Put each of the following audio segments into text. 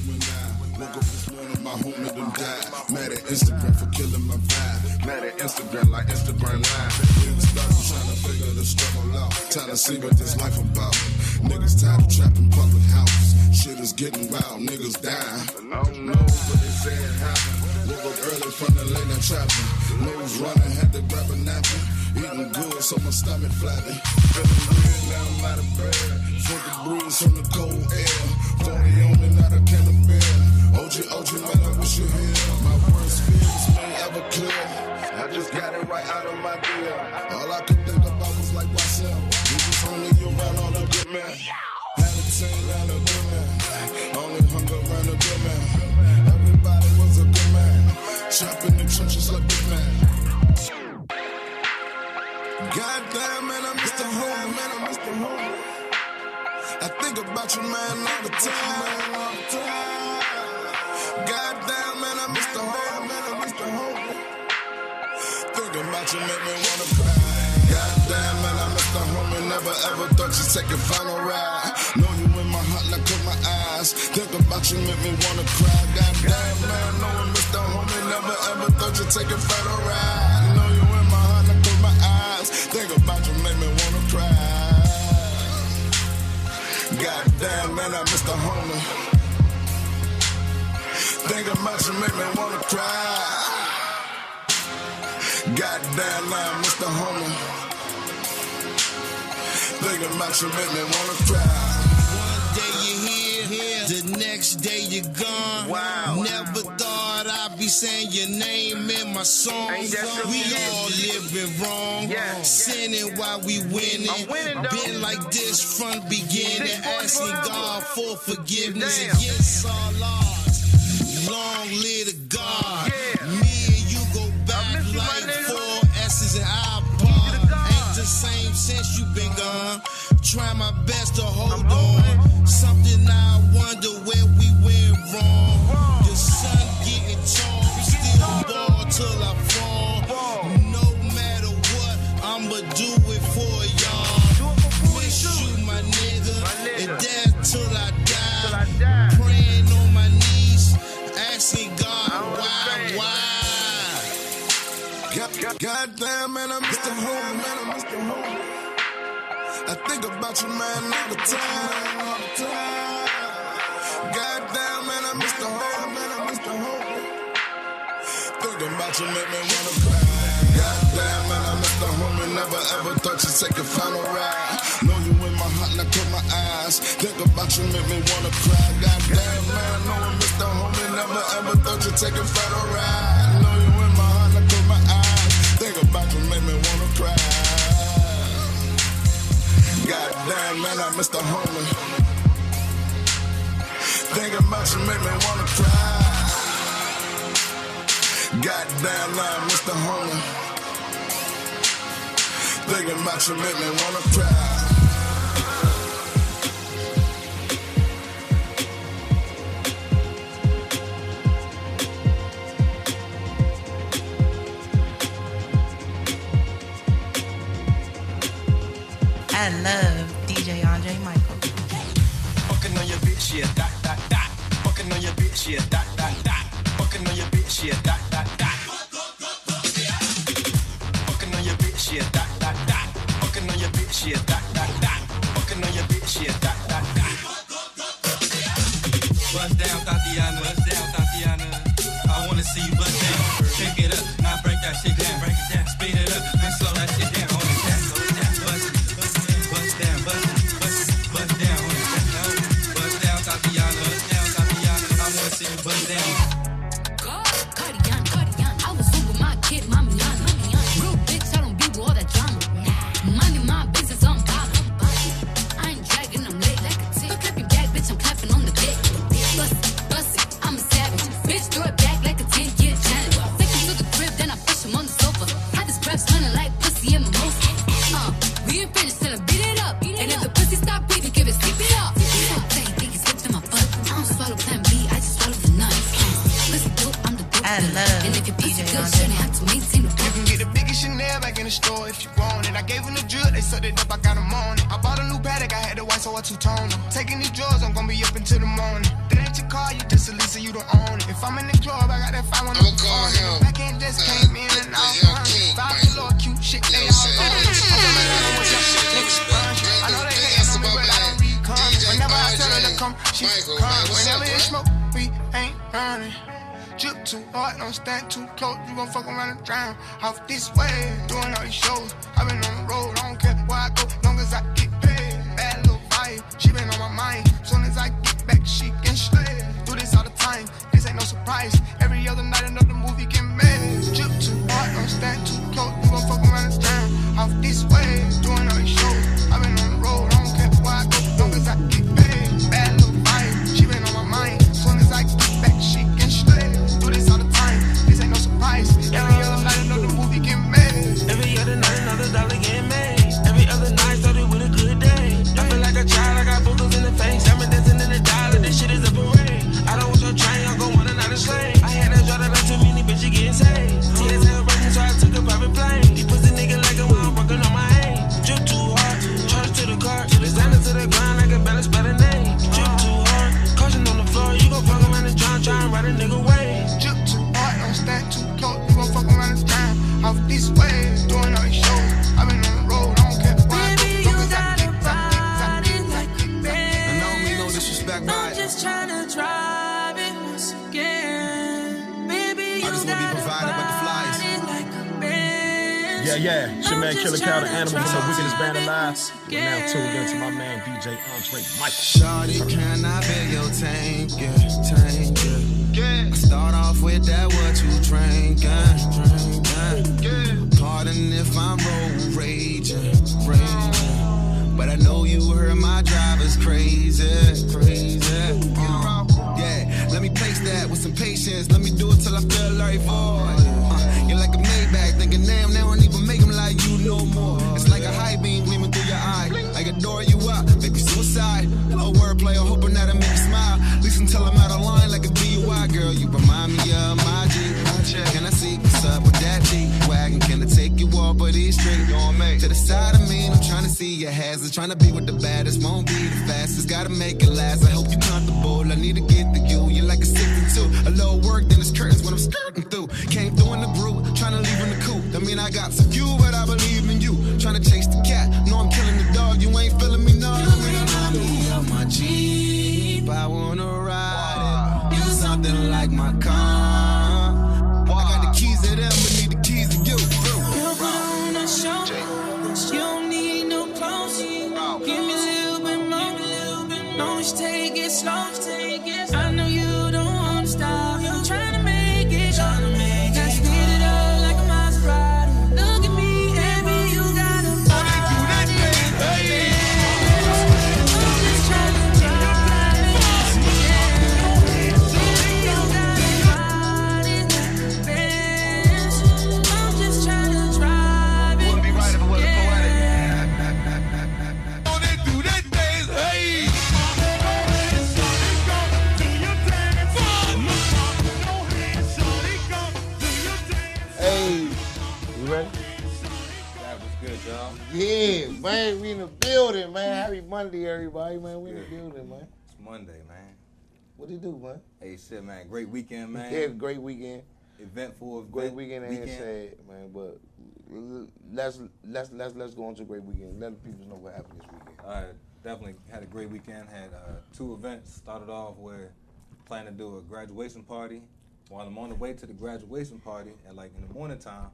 when I woke up this morning, my homie done died. Mad at Instagram for killing my vibe. Mad at Instagram like Instagram Live. Niggas started trying to figure the struggle out. Trying to see what this life about. Niggas tired of trapping public houses. Shit is getting wild, niggas dying. I don't know, but they say it happened. Woke up early from the late night trapping. Nose running, had to grab a napkin. Eating good, so my stomach flabby. Feeling weird, now I'm out of bed. Drinking breeze from the cold air. 40 on and not a can of beer. OG, man, I wish you here. My worst fears may ever clear. I just got it right out of my deal. All I could think about was like, what's up? You just only you around all the good men. Had a team around a good man. Only hung around a good man. Everybody was a good man. Chopping the trenches like big man. Goddamn, man, I miss the home, man, I miss the home. I think about you, man, all the time. Goddamn, man, I miss the home, man, I miss the home. Thinking about you make me wanna cry. Goddamn, man, I miss the home and never ever thought you'd take a final ride. Know you in my heart, like close my eyes. Think about you make me wanna cry. Goddamn, man, know I miss the home and never ever thought you'd take a final ride. Know you in my heart, like close my eyes. Think about you make me wanna cry. Goddamn, man, I miss the homie. Think about you make me wanna cry. Goddamn, man, I miss the homie. Think about you make me wanna cry. One day you're here, the next day you're gone. Wow. Never thought I'd be saying your name in my song. We all living wrong, sinning while we winning. Been like this from the beginning, asking God for forgiveness against all odds. Long live the God. Me and you go back like 4 S's and iPod. Ain't the same since you been gone. Try my best to hold on. Something I wonder where we went wrong. The sun getting tall, still ball till I fall. No matter what, I'ma do it for y'all. Miss you, my nigga, and that's till I die. Praying on my knees, asking God why. Goddamn, man, I miss the home, man, I miss the home. I think about you, man, all the time. Goddamn, man, I miss the home, man, I miss the home. Thinking about you make me wanna cry. Goddamn, man, I miss the home and never ever thought you'd take a final ride. Know you in my heart, like close my eyes. Think about you make me wanna cry. Goddamn, man, know I miss the home and never ever thought you'd take a final ride. Know you in my heart, like close my eyes. Think about you make me wanna cry. Goddamn, man, I miss the homie. Think about you make me wanna cry. Goddamn, man, I miss the homie. Think about you make me wanna cry. I love DJ Andre Mykal. Fucking on your bitch, yeah, dot, dot, dot. Fucking on your bitch, yeah, dot, dot, dot. Fucking on your bitch, yeah, dot, dot, dot. Fucking on your bitch, yeah, dot, dot, dot. Fucking on your bitch, yeah, dot, dot, dot. Fucking on your bitch, yeah, dot, dot, dot. Bust down, Tatiana. Bust down, Tatiana. I wanna see you bust down. Shake it up, now break that shit down. Break it down, speed it up, then slow that shit down. On the cat, slow it down, bust down, bust down, on the cat, bust down, Tatiana. Bust down, Tatiana. I wanna see you bust down. Cardian, I was over my kid, mommy, real bitch, I don't be with all that drama. Money, my business, I'm bobbing. I ain't dragging, I'm late like a tick. Clap your back, bitch, I'm clapping on the dick. Bust it, I'm a savage. Bitch, throw it back like a 10-year challenge. Take him to the crib, then I push him on the sofa. Had this breath smelling like pussy in my mouth. We ain't finished till I beat it up. And if the pussy stop breathing, give it, skip it up. They think it's slipped in my butt. I don't swallow plan B, I just swallow the nuts. Pussy dope, I'm the dope. I love and if your pussy DJ good, Andre shouldn't have to maintain the You can get the biggest Chanel back in the store if you want it. I gave them the drill, they sucked it up, I got them on it. I bought a new paddock, I had the white, so I two-toned them. Taking these drugs, I'm gonna be up until the morning. That ain't got your car, you just a lease and you don't own it. If I'm in the club, I got that 5 on the phone. Back end just came in and out. 5 little cute shit, they all on it. I know they hating on me, but I don't read comments. Whenever I tell her to come, she come. Whenever it's smoke, we ain't running. Drip too hard, don't stand too close. You gon' fuck around and drown. Off this way, doing all these shows. I been on the road, I don't care where I go, long as I get paid. Bad little vibe, she been on my mind. Soon as I get back, she can slay. Do this all the time, this ain't no surprise. Every other night, another movie get made. Drip too hard, don't stand too close. You gon' fuck around and drown. Off this way, doing all these shows. I been on the road, I don't care where I go, long as I get paid. Bad little vibe, she been on my mind. Soon as I get back, she can slay. Do this all the time, this ain't no surprise. Every other night another movie get made. Every other night another dollar get made. Every other night started with a good day. I feel like a child, I got boogers in the face. I'm dancing in the dollar, this shit is a parade. I don't want your train, I'll go on another slave. I had a draw that like too many bitches getting saved. TSL racing, so I took a private plane. These pussy nigga like it while I'm working on my aim. Drip too hard, charge to the car. Designer to the ground, I can barely spell a name. Drip too hard, caution on the floor. You gon' fuck around and try and ride a nigga way. Drip too hard, don't stand too close. You gon' fuck around and drown. Off this way, doing all these shows. I been on the road, I don't care why. Baby, you got a body like a band. And I don't mean no disrespect, I'm just trying to drive it once again. Baby, you just wanna be got provided a with the flies. body like a band. Yeah. It's your man I'm Killer just Cow, the trying to animal from the drive wickedest band it alive. once We're now again. tuned in to my man DJ Andre Mykal. Shawty, can I be your tank? Yeah. I start off with that what you drinkin'. Pardon if I'm road raging. But I know you heard my driver's crazy. Yeah, let me place that with some patience. Let me do it till I feel like void. You're like a Maybach, thinking damn, they don't even make them like you no more. It's like a high beam gleaming through your eye. I adore you up, maybe suicide. A wordplay, I'm hoping that I make you smile. At least until I'm out of line like a DUI, girl. You remind me of my G. Can I see what's up with that G-Wagon? Can I take you all but these straight? To the side of me, I'm trying to see your hazards. Trying to be with the baddest, won't be the fastest. Gotta make it last, I hope you comfortable. I need to get to you, you're like a 62. A little work, then it's curtains when I'm skirting through. Came through in the group, trying to leave in the coop. I mean, I got some few, but I believe in you. Trying to chase the cat, know I'm killing the dog. You ain't feeling me, no. Me on my Jeep, I wanna ride it. You something like my car. I got the keys to them, but need the keys to you. You'll put on a show. You don't need no clothes. Give me a little bit more. No, just take it slow. I know you don't want to stop. I'm trying to make it. Now speed it up like a Maserati. Look at me, baby, you got a body. I'm just trying to drive it. Baby, you got a body like a Benz. I'm just trying to drive it. Wouldn't be right if it wasn't poetic. Hey, you ready? That was good, y'all. Yeah, man, we in the building, man. Happy Monday, everybody, man. We in the building, man. It's Monday, man. What do you do, man? Hey, shit, man. Great weekend, man. Yeah, great weekend. Eventful. Great weekend ain't sad, man. But let's go on to a great weekend. Let the people know what happened this weekend. I definitely had a great weekend. Had 2 events. Started off with planning to do a graduation party. While I'm on the way to the graduation party, and like in the morning time,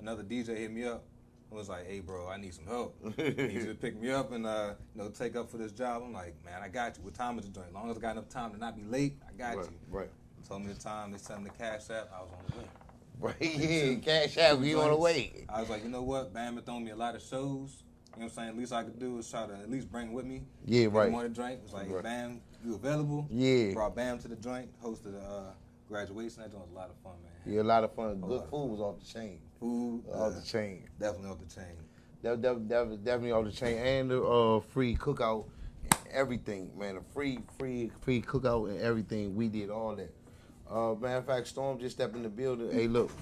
another DJ hit me up and was like, "Hey, bro, I need some help. I need you to pick me up and take up for this job." I'm like, "Man, I got you. What time is the joint? As long as I got enough time to not be late, I got you." Right. Told me the time. They sent me the Cash App. I was on the way. Right, yeah, Cash App, you on the way. I was like, you know what? BAM had thrown me a lot of shows. You know what I'm saying? At least I could do is try to at least bring with me. Yeah, right. Morning drink. It was like, Right. BAM, you available? Yeah. Brought BAM to the joint. Hosted a graduation. That joint was a lot of fun, man. Yeah, a lot of fun. Good food was off the chain. Food. Off the chain. Definitely off the chain. That was definitely off the chain. And the free cookout, everything, man. The free cookout and everything. We did all that. Matter of fact, Storm just stepped in the building. Hey, look.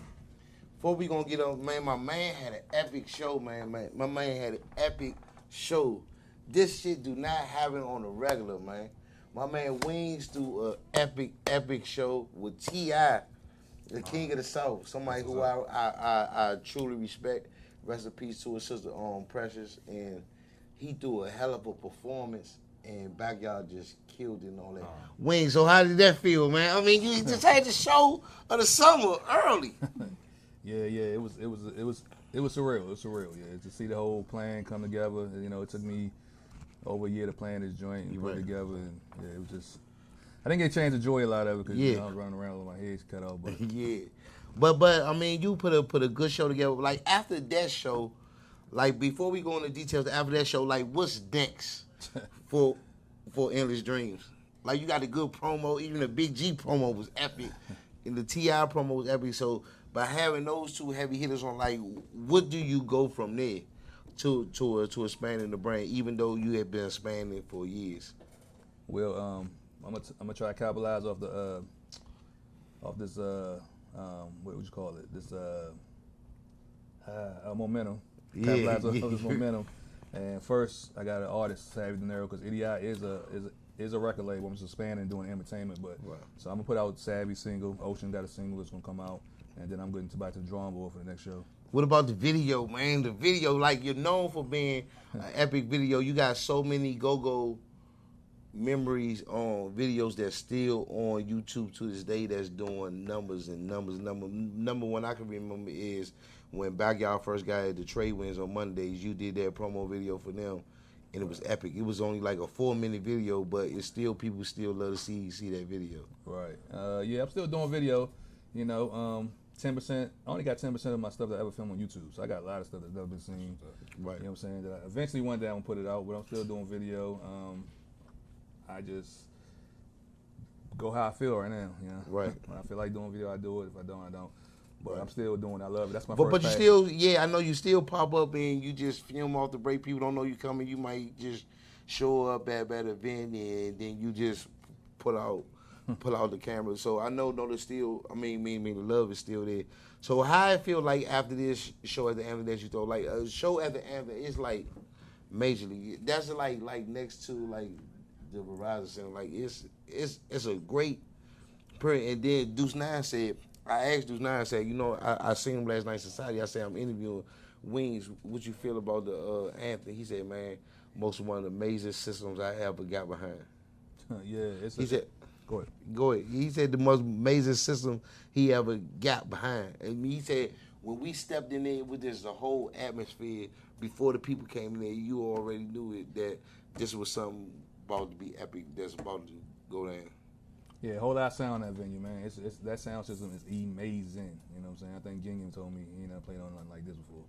Before we gonna get on, man, my man had an epic show, man. My man had an epic show. This shit do not happen on the regular, man. My man Wings do a epic show with T.I., the King of the South, somebody who I truly respect. Rest in peace to his sister Precious, and he do a hell of a performance, and Backyard just killed it and all that. Wings, so how did that feel, man? I mean, you just had the show of the summer early. Yeah, it was surreal. It was surreal, yeah, to see the whole plan come together. You know, it took me over a year to plan this joint and put it together, and yeah, it was just. I didn't get a chance to enjoy a lot of it because I was running around with my head cut off. But yeah, but I mean, you put a good show together. Like after that show, like before we go into details, after that show, like what's next for Endless Dreams? Like you got a good promo, even the Big G promo was epic, and the T.I. promo was epic. So by having those two heavy hitters on, like what do you go from there to expanding the brand, even though you had been expanding for years? Well, I'm gonna try to capitalize off the off this what would you call it? This momentum. Capitalize off this momentum. And first, I got an artist, Savvy De Niro, because EDI is a record label. I'm just expanding and doing entertainment, but so I'm gonna put out Savvy single. Ocean got a single that's gonna come out, and then I'm going back to the drawing board for the next show. What about the video, man? The video, like you're known for being an epic video. You got so many go-go memories on videos that's still on YouTube to this day that's doing numbers. Number one I can remember is when Backyard first got the trade wins on Mondays. You did that promo video for them, and it was epic. It was only like a 4-minute video, but it's still people still love to see that video. Right. Yeah, I'm still doing video. You know, 10%. I only got 10% of my stuff that I ever filmed on YouTube, so I got a lot of stuff that's never been seen. Right. You know what I'm saying? That I eventually one day I'm gonna put it out, but I'm still doing video. I just go how I feel right now, you know. Right. When I feel like doing video, I do it. If I don't, I don't. But I'm still doing it. I love it. That's my first But you passion. still, I know you still pop up and you just film off the break. People don't know you coming. You might just show up at an event and then you just pull out the camera. So I know there's still, the love is still there. So how I feel like after this show at the Anthem that you throw, like a show at the Anthem, it's like majorly. That's like next to like the Verizon Center. Like it's a great period. And then Deuce 9 said, I asked Deuce 9, I said, you know, I seen him last night in Society. I said, I'm interviewing Wings. What you feel about the Anthem? He said, man, most of one of the amazing systems I ever got behind. He said, go ahead. He said the most amazing system he ever got behind. And he said, when we stepped in there with the whole atmosphere, before the people came in there, you already knew it, that this was something about to be epic, that's about to go down. Yeah, a whole lot of sound in that venue, man. It's that sound system is amazing. You know what I'm saying? I think Gingham told me he never played on nothing like this before.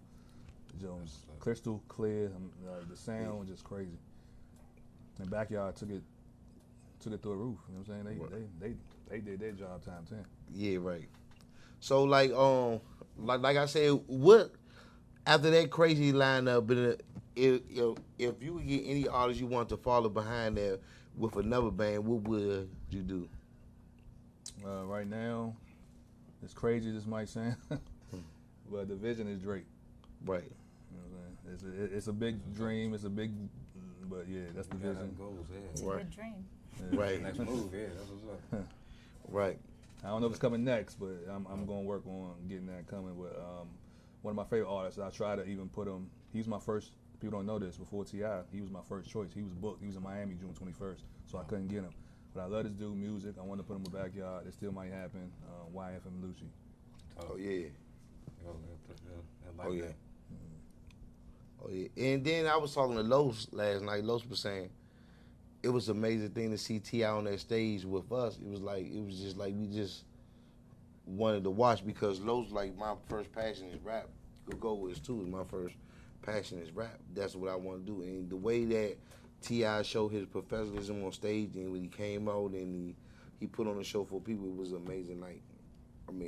The Jones, crystal clear, like the sound was just crazy. And Backyard took it through the roof. You know what I'm saying? They did their job time 10. Yeah, right. So like I said, what after that crazy lineup, if you would get any artist you want to follow behind there with another band, what would you do? Right now, as crazy as this might sound, but the vision is Drake. Right. You know what I'm saying? It's a big dream. It's a big, but yeah, that's the vision. Goals, yeah. It's a good dream. Yeah. Right. Next move, yeah, that's what's up. Right. I don't know if it's coming next, but I'm going to work on getting that coming. But one of my favorite artists, I try to even put him. He's my first. People don't know this. Before T.I., he was my first choice. He was booked. He was in Miami June 21st, so I couldn't get him. But I love this dude music. I want to put him in the Backyard. It still might happen. YF and Lucy. Oh yeah. Oh yeah. Oh yeah. And then I was talking to Los last night. Los was saying it was an amazing thing to see T.I. on that stage with us. It was just like we just wanted to watch, because Los, like, my first passion is rap. Go is too. My first passion is rap. That's what I want to do. And the way that T.I. showed his professionalism on stage, and when he came out and he put on a show for people, it was amazing. Like,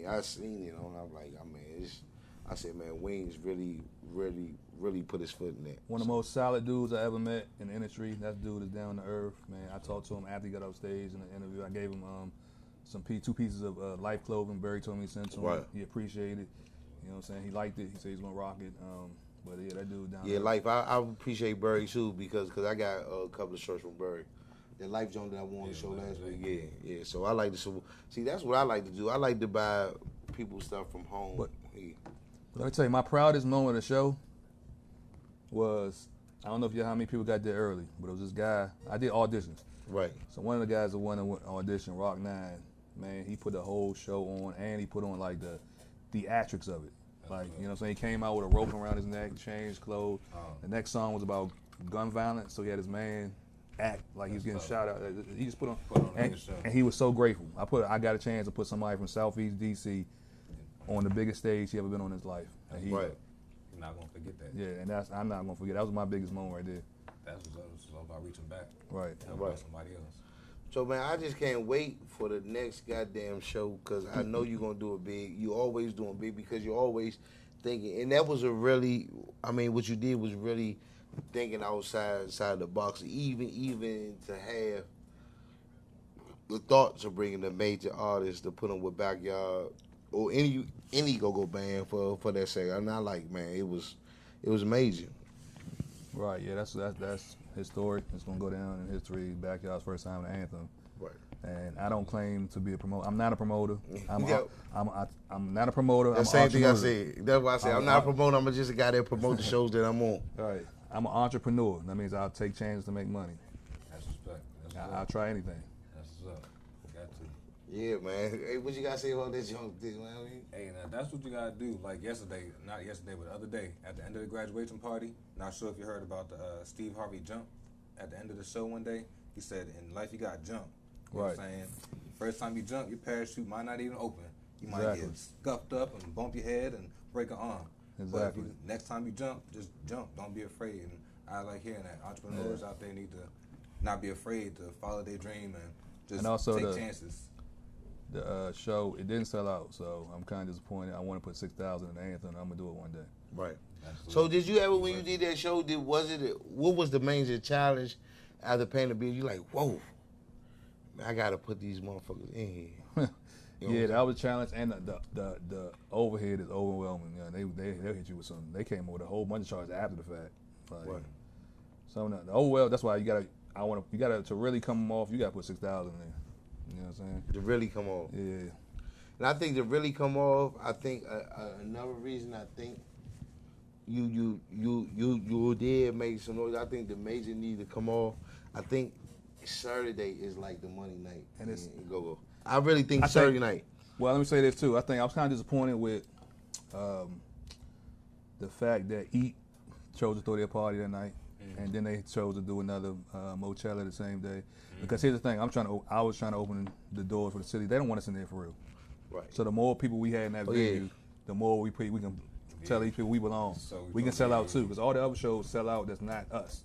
I seen it, and I'm like, I said, man, Wings really put his foot in that. One of the most solid dudes I ever met in the industry. That dude is down to earth, man. I talked to him after he got off stage in the interview. I gave him two pieces of life clothing. Barry told me to send to him. Right. He appreciated it. You know what I'm saying? He liked it. He said he's gonna rock it. But yeah, that dude down there. Yeah, life. I appreciate Barry too, because I got a couple of shirts from Barry. The life joint that I wanted to show last week. Yeah. So I like to see. That's what I like to do. I like to buy people stuff from home. But let me tell you, my proudest moment of the show was, I don't know how many people got there early, but it was this guy. I did auditions. Right. So one of the guys that won an audition, Rock 9, man, he put the whole show on, and he put on like the theatrics of it. Like, you know what I'm saying? He came out with a rope around his neck, changed clothes. The next song was about gun violence, so he had his man act like he was getting shot out. He just put on and he was so grateful. I got a chance to put somebody from Southeast DC on the biggest stage he ever been on in his life. And You're not gonna forget that. Yeah, and I'm not gonna forget. That was my biggest moment right there. That's what's all about, reaching back. Right. About somebody else. So, man, I just can't wait for the next goddamn show because I know you're going to do it big. You always doing big because you're always thinking. And that was what you did was really thinking outside the box. Even to have the thoughts of bringing a major artist to put them with Backyard or any go-go band for that second. I'm not like, man, it was amazing. Right, yeah, that's historic. It's gonna go down in history. Backyard's first time in the anthem. Right. And I don't claim to be a promoter. I'm not a promoter. I'm not a promoter. That's the same thing I said. That's why I said I'm not a promoter. I'm just a guy that promote the shows that I'm on. Right. I'm an entrepreneur. That means I'll take chances to make money. That's respect. I'll try anything. That's what's up. Got to. Yeah, man. Hey, what you gotta say about this young thing, man? Hey, now that's what you gotta do. Like not yesterday, but the other day, at the end of the graduation party. Not sure if you heard about the Steve Harvey jump at the end of the show one day. He said, "In life, you got jump." You know what I'm saying? First time you jump, your parachute might not even open. You might get scuffed up and bump your head and break an arm. Exactly. But next time you jump, just jump. Don't be afraid. And I like hearing that. Entrepreneurs out there need to not be afraid to follow their dream and just take chances. The show, it didn't sell out, so I'm kind of disappointed. I want to put 6,000 in the anthem. I'm gonna do it one day. Right. Absolutely. So did you ever, when you did that show, what was the major challenge after paying the bill? You like, whoa, I gotta put these motherfuckers in here. Yeah, that was a challenge, and the overhead is overwhelming. You know, they'll hit you with something. They came up with a whole bunch of charges after the fact. Like, so that's why you gotta to really come off. You gotta put 6,000 in there. You know what I'm saying? To really come off. Yeah. And I think to really come off, I think another reason I think you did make some noise. I think the major need to come off. I think Saturday is like the money night. And it's go. I really think Saturday night. Well, let me say this too. I think I was kind of disappointed with the fact that Eat chose to throw their party that night, and then they chose to do another Mochella the same day. Because here's the thing, I was trying to open the doors for the city. They don't want us in there for real. Right. So the more people we had in that venue, the more we can tell these people we belong. So we can sell out too, because all the other shows sell out that's not us.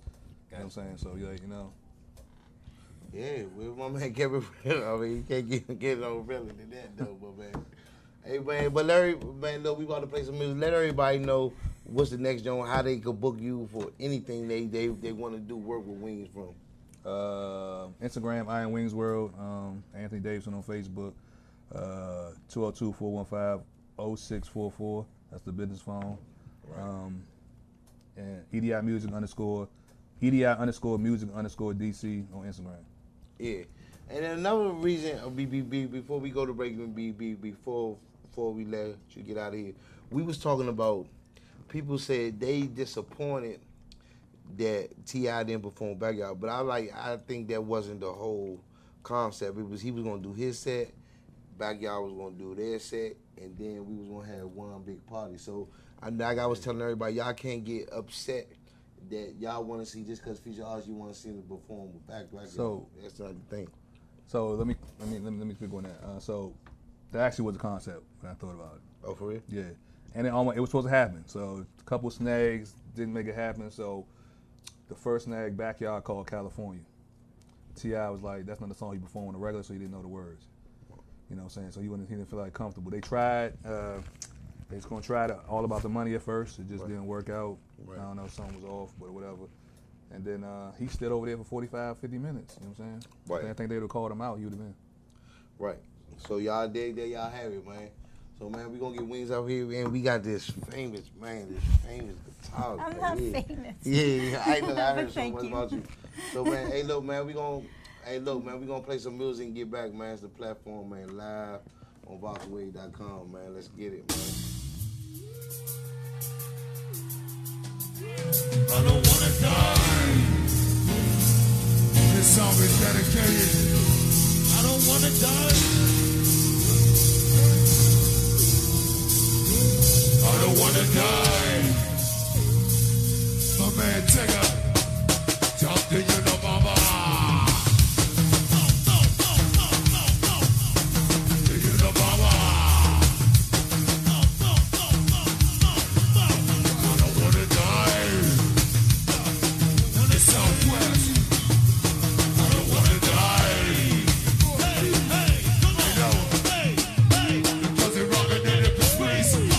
You know what I'm saying? So yeah, you know. Yeah, well, my man Kevin, I mean, you can't get no realer than that though, but man. Hey man, but Larry, man, look, we about to play some music. Let everybody know what's the next joint, how they could book you for anything they want to do work with Wings from. Instagram, Iron Wings World. Anthony Davidson on Facebook. 202-415-0644. That's the business phone. Right. And EDI_music_DC on Instagram. Yeah. And then another reason, before we go to break, before we let you get out of here, we was talking about people said they disappointed that T.I. didn't perform Backyard, but I think that wasn't the whole concept. It was he was gonna do his set, Backyard was gonna do their set, and then we was gonna have one big party. So like I was telling everybody, y'all can't get upset that y'all want to see just because feature artists you want to see them perform with Backyard. So that's not the thing. So let me speak on that. So that actually was the concept when I thought about it. Oh, for real? Yeah, and it was supposed to happen. So a couple of snags didn't make it happen. So the first snag, Backyard, called California. T.I. was like, that's not the song he performed on the regular, so he didn't know the words. You know what I'm saying? So he didn't feel like comfortable. They tried. They was gonna try All About the Money at first. It just didn't work out. Right. I don't know, something was off, but whatever. And then he stood over there for 45, 50 minutes. You know what I'm saying? Right. I think they would have called him out. He would have been. Right. So y'all dig there, y'all have it, man. So man, we gonna get Wings out here, and we got this famous guitar. I'm not famous. Yeah, I heard so much about you. So man, hey, look, man, we gonna Hey, look, man, we gonna play some music and get back, man. It's the platform, man, live on VoxWave.com, man. Let's get it, man. I don't wanna die. This song is dedicated. I don't wanna die. I don't wanna die. My man Tigger, talk to you, no mama. To you, no mama. I don't wanna die. In the Southwest, I don't wanna die. You know, because they're rocking in the persuasive.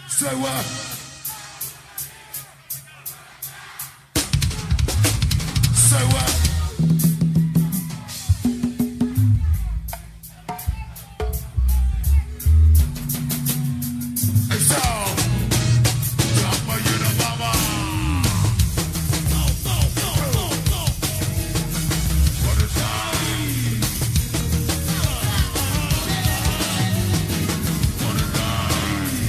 Say what? Say what? It's all drop my Unabomber. What a time. What a time.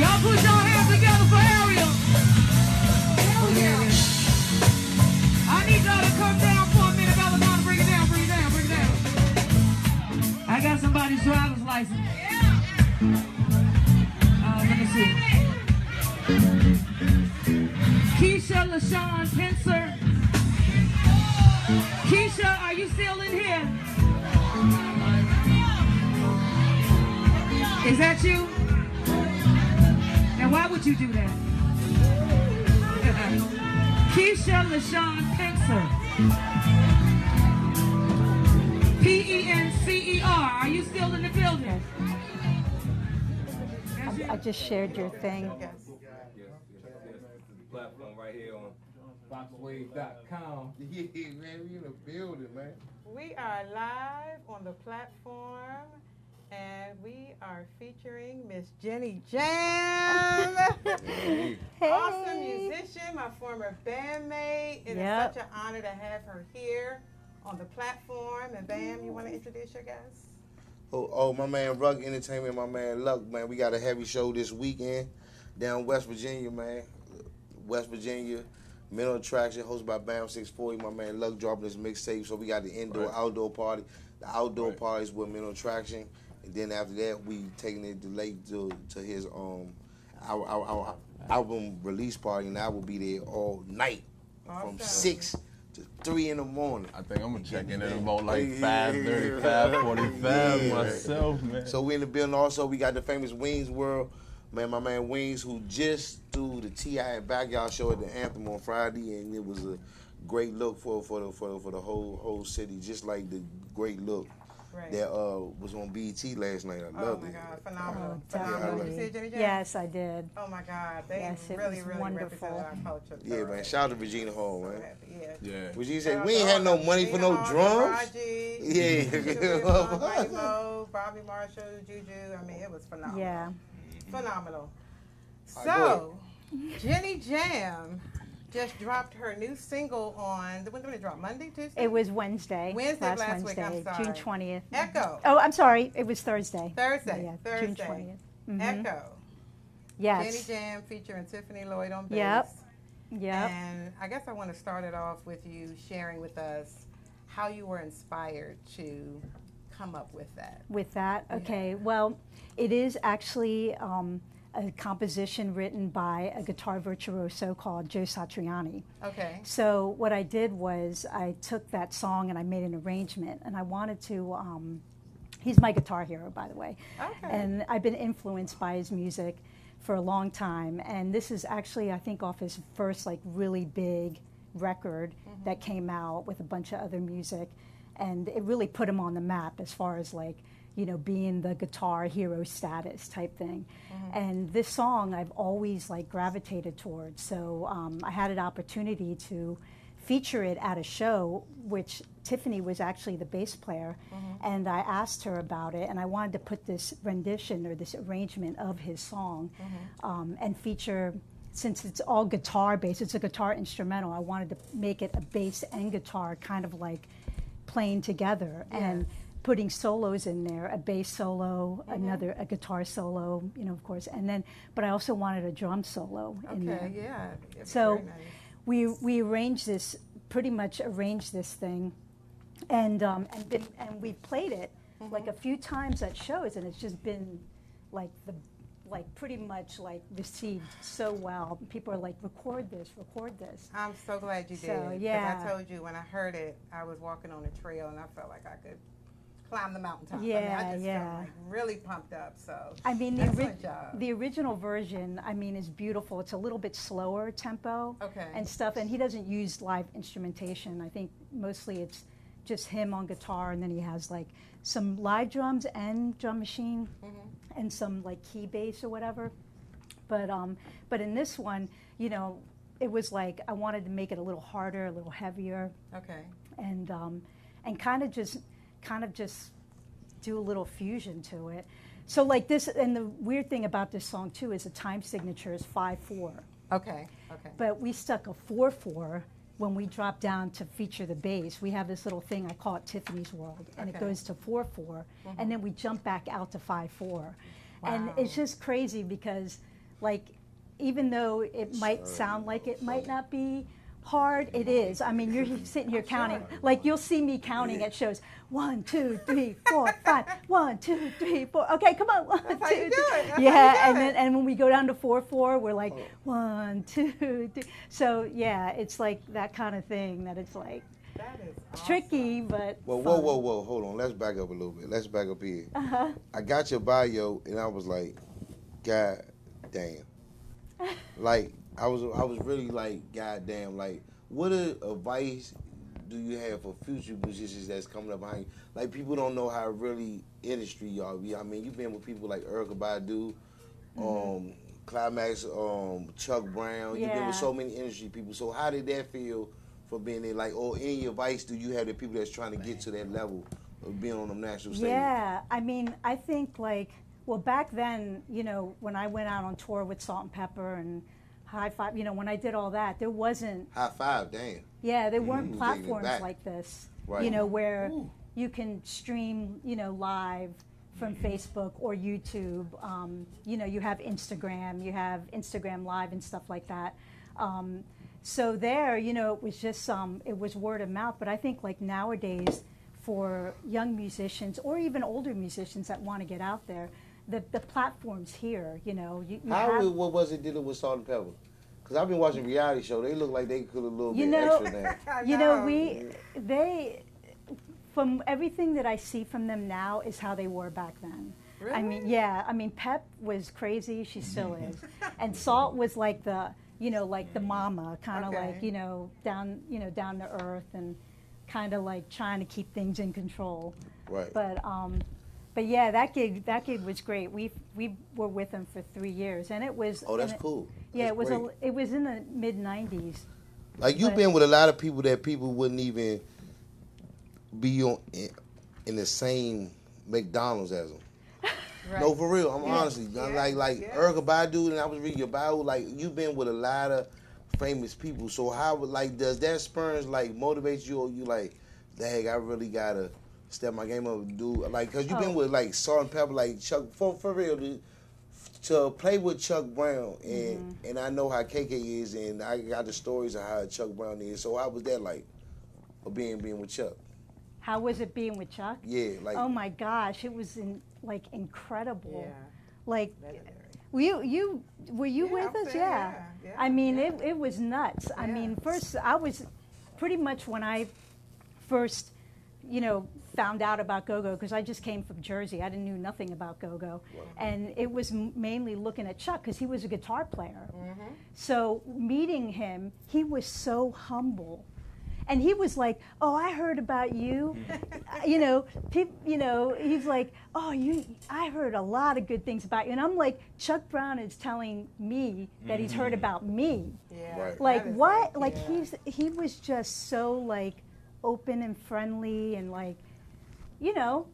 Y'all put your hands together for Ariel. Oh, yeah. I need y'all to come down for a minute. belaDona, bring it down, bring it down, bring it down. I got somebody's driver's license. Let me see. Keisha LaShawn Pincer. Keisha, are you still in here? Is that you? And why would you do that? Keisha LaShawn Pincer. Pencer. Are you still in the building? I just shared your thing. Yes. Platform right here on boxwave.com. Yeah, man, we in the building, man. We are live on the platform, and we are featuring Miss Jenny Jam. Hey. Awesome musician, my former bandmate. It is such an honor to have her here on the platform. And Bam, you want to introduce your guests? Oh, my man Rug Entertainment, my man Luck, man. We got a heavy show this weekend down West Virginia, man. West Virginia, Mental Attraction, hosted by BAM640. My man Luck dropping his mixtape. So we got the indoor-outdoor party. The outdoor parties with Mental Attraction. And then after that, we taking it to his our album release party. And I will be there all night from 6 to 3 in the morning. I think I'm gonna check in at about like 5:30, 5:45 myself, man. So we in the building. Also, we got the famous Wings World, man. My man Wings, who just threw the T.I. and Backyard show at the Anthem on Friday, and it was a great look for the whole city, just like the great look that was on BET last night. I loved it. Oh my God, phenomenal! Phenomenal. Did you see it, Jenny Jam? Yes, I did. Oh my God, they really wonderful. represent our culture. Yeah, man. Shout out to Regina Hall, man. Yeah. Regina said, we ain't had no money for no drums. Yeah. Bobby Marshall, Juju. I mean, it was phenomenal. Yeah. Phenomenal. So, Jenny Jam just dropped her new single on, when did it drop? Monday, Tuesday? It was Wednesday. Last week, I'm sorry. June 20th. Echo. Oh, I'm sorry. It was Thursday. Thursday. June 20th. Mm-hmm. Echo. Yes. Jenny Jam featuring Tiffany Lloyd on bass. Yep. And I guess I want to start it off with you sharing with us how you were inspired to come up with that. With that? Okay. Well, it is actually a composition written by a guitar virtuoso called Joe Satriani. Okay. So what I did was I took that song and I made an arrangement, and I wanted to, he's my guitar hero, by the way. Okay. And I've been influenced by his music for a long time, and this is actually, I think, off his first like really big record that came out with a bunch of other music, and it really put him on the map as far as like, you know, being the guitar hero status type thing. And this song I've always like gravitated towards, so I had an opportunity to feature it at a show, which Tiffany was actually the bass player, and I asked her about it, and I wanted to put this rendition or this arrangement of his song and feature, since it's all guitar based, it's a guitar instrumental, I wanted to make it a bass and guitar kind of like playing together and putting solos in there, a bass solo, a guitar solo, you know, of course, and then, but I also wanted a drum solo in there. Okay, yeah. So very nice. we arranged this, pretty much arranged this thing, and we've played it like a few times at shows, and it's just been like pretty much like received so well. People are like, record this. I'm so glad you did. So, yeah. 'Cause I told you when I heard it, I was walking on a trail and I felt like I could climb the mountaintop. Yeah, I mean, I just felt like really pumped up. So I mean, excellent job. the original version, I mean, is beautiful. It's a little bit slower tempo and stuff, and he doesn't use live instrumentation. I think mostly it's just him on guitar, and then he has like some live drums and drum machine and some like key bass or whatever. But in this one, you know, it was like I wanted to make it a little harder, a little heavier. Okay. And kind of just do a little fusion to it. So like this, and the weird thing about this song too is the time signature is 5/4. Okay. But we stuck a 4/4 when we dropped down to feature the bass. We have this little thing, I call it Tiffany's World, and it goes to 4/4, and then we jump back out to 5/4. And it's just crazy because like, even though it might sound like it might not be hard, it is. I mean, you're sitting here counting. Like, you'll see me counting at shows. 1, 2, 3, 4, 5. 1, 2, 3, 4. Okay, come on. 1, 2, 3. Yeah, and when we go down to 4/4, we're like 1, 2, 3. So yeah, it's like that kind of thing that it's like that is awesome. Tricky, but Well, fun. whoa. Hold on. Let's back up a little bit. Let's back up here. Uh-huh. I got your bio, and I was like, God damn. Like, I was really like, God damn. Like, what advice do you have for future musicians that's coming up behind you? Like, people don't know how really industry y'all be. I mean, you've been with people like Erykah Badu, Climax, Chuck Brown. You've been with so many industry people. So how did that feel for being there? Like, or any advice do you have to people that's trying to get to that level of being on them national stages? Yeah, I mean, I think like, well, back then, you know, when I went out on tour with Salt and Pepper and High Five, you know, when I did all that, there wasn't... High Five, damn. Yeah, there weren't platforms like this, right. you know, where you can stream, you know, live from Facebook or YouTube. You know, you have Instagram Live and stuff like that. So there, you know, it was just, it was word of mouth. But I think like nowadays for young musicians or even older musicians that want to get out there, the platform's here, you know. What was it dealing with Salt and Pepper? Because I've been watching reality show. They look like they could a little bit extra now. You know, they, from everything that I see from them now is how they were back then. Really? I mean, yeah. I mean, Pep was crazy. She still is. And Salt was like the, you know, like the mama, kind of like, you know, down to earth and kind of like trying to keep things in control. Right. But yeah, that gig was great. We were with them for 3 years, and it was. Oh, that's cool. Yeah, that's it was in the mid-90s. Like, you've been with a lot of people that people wouldn't even be on in the same McDonald's as them. Right. No, for real. I'm honestly like Erykah Badu, and I was reading your bio. Like, you've been with a lot of famous people. So how does that spurs like motivate you, or you like, dang, I really gotta step my game up and do, like, because you've been with like Salt and Pepper, like Chuck, for real, to play with Chuck Brown, and I know how KK is, and I got the stories of how Chuck Brown is. So how was that like, being with Chuck? How was it being with Chuck? Yeah, like, oh my gosh, it was incredible. Yeah. Like, were you with us? Yeah. I mean, it was nuts. I mean, first I was pretty much when I first, you know, found out about go-go, because I just came from Jersey. I didn't know nothing about go-go. Wow. And it was mainly looking at Chuck because he was a guitar player. So meeting him, he was so humble. And he was like, oh, I heard about you. You know, he's like, oh, I heard a lot of good things about you. And I'm like, Chuck Brown is telling me that he's heard about me. Yeah. Right. Like, what? Like, he was just so, like, open and friendly and, like, you know,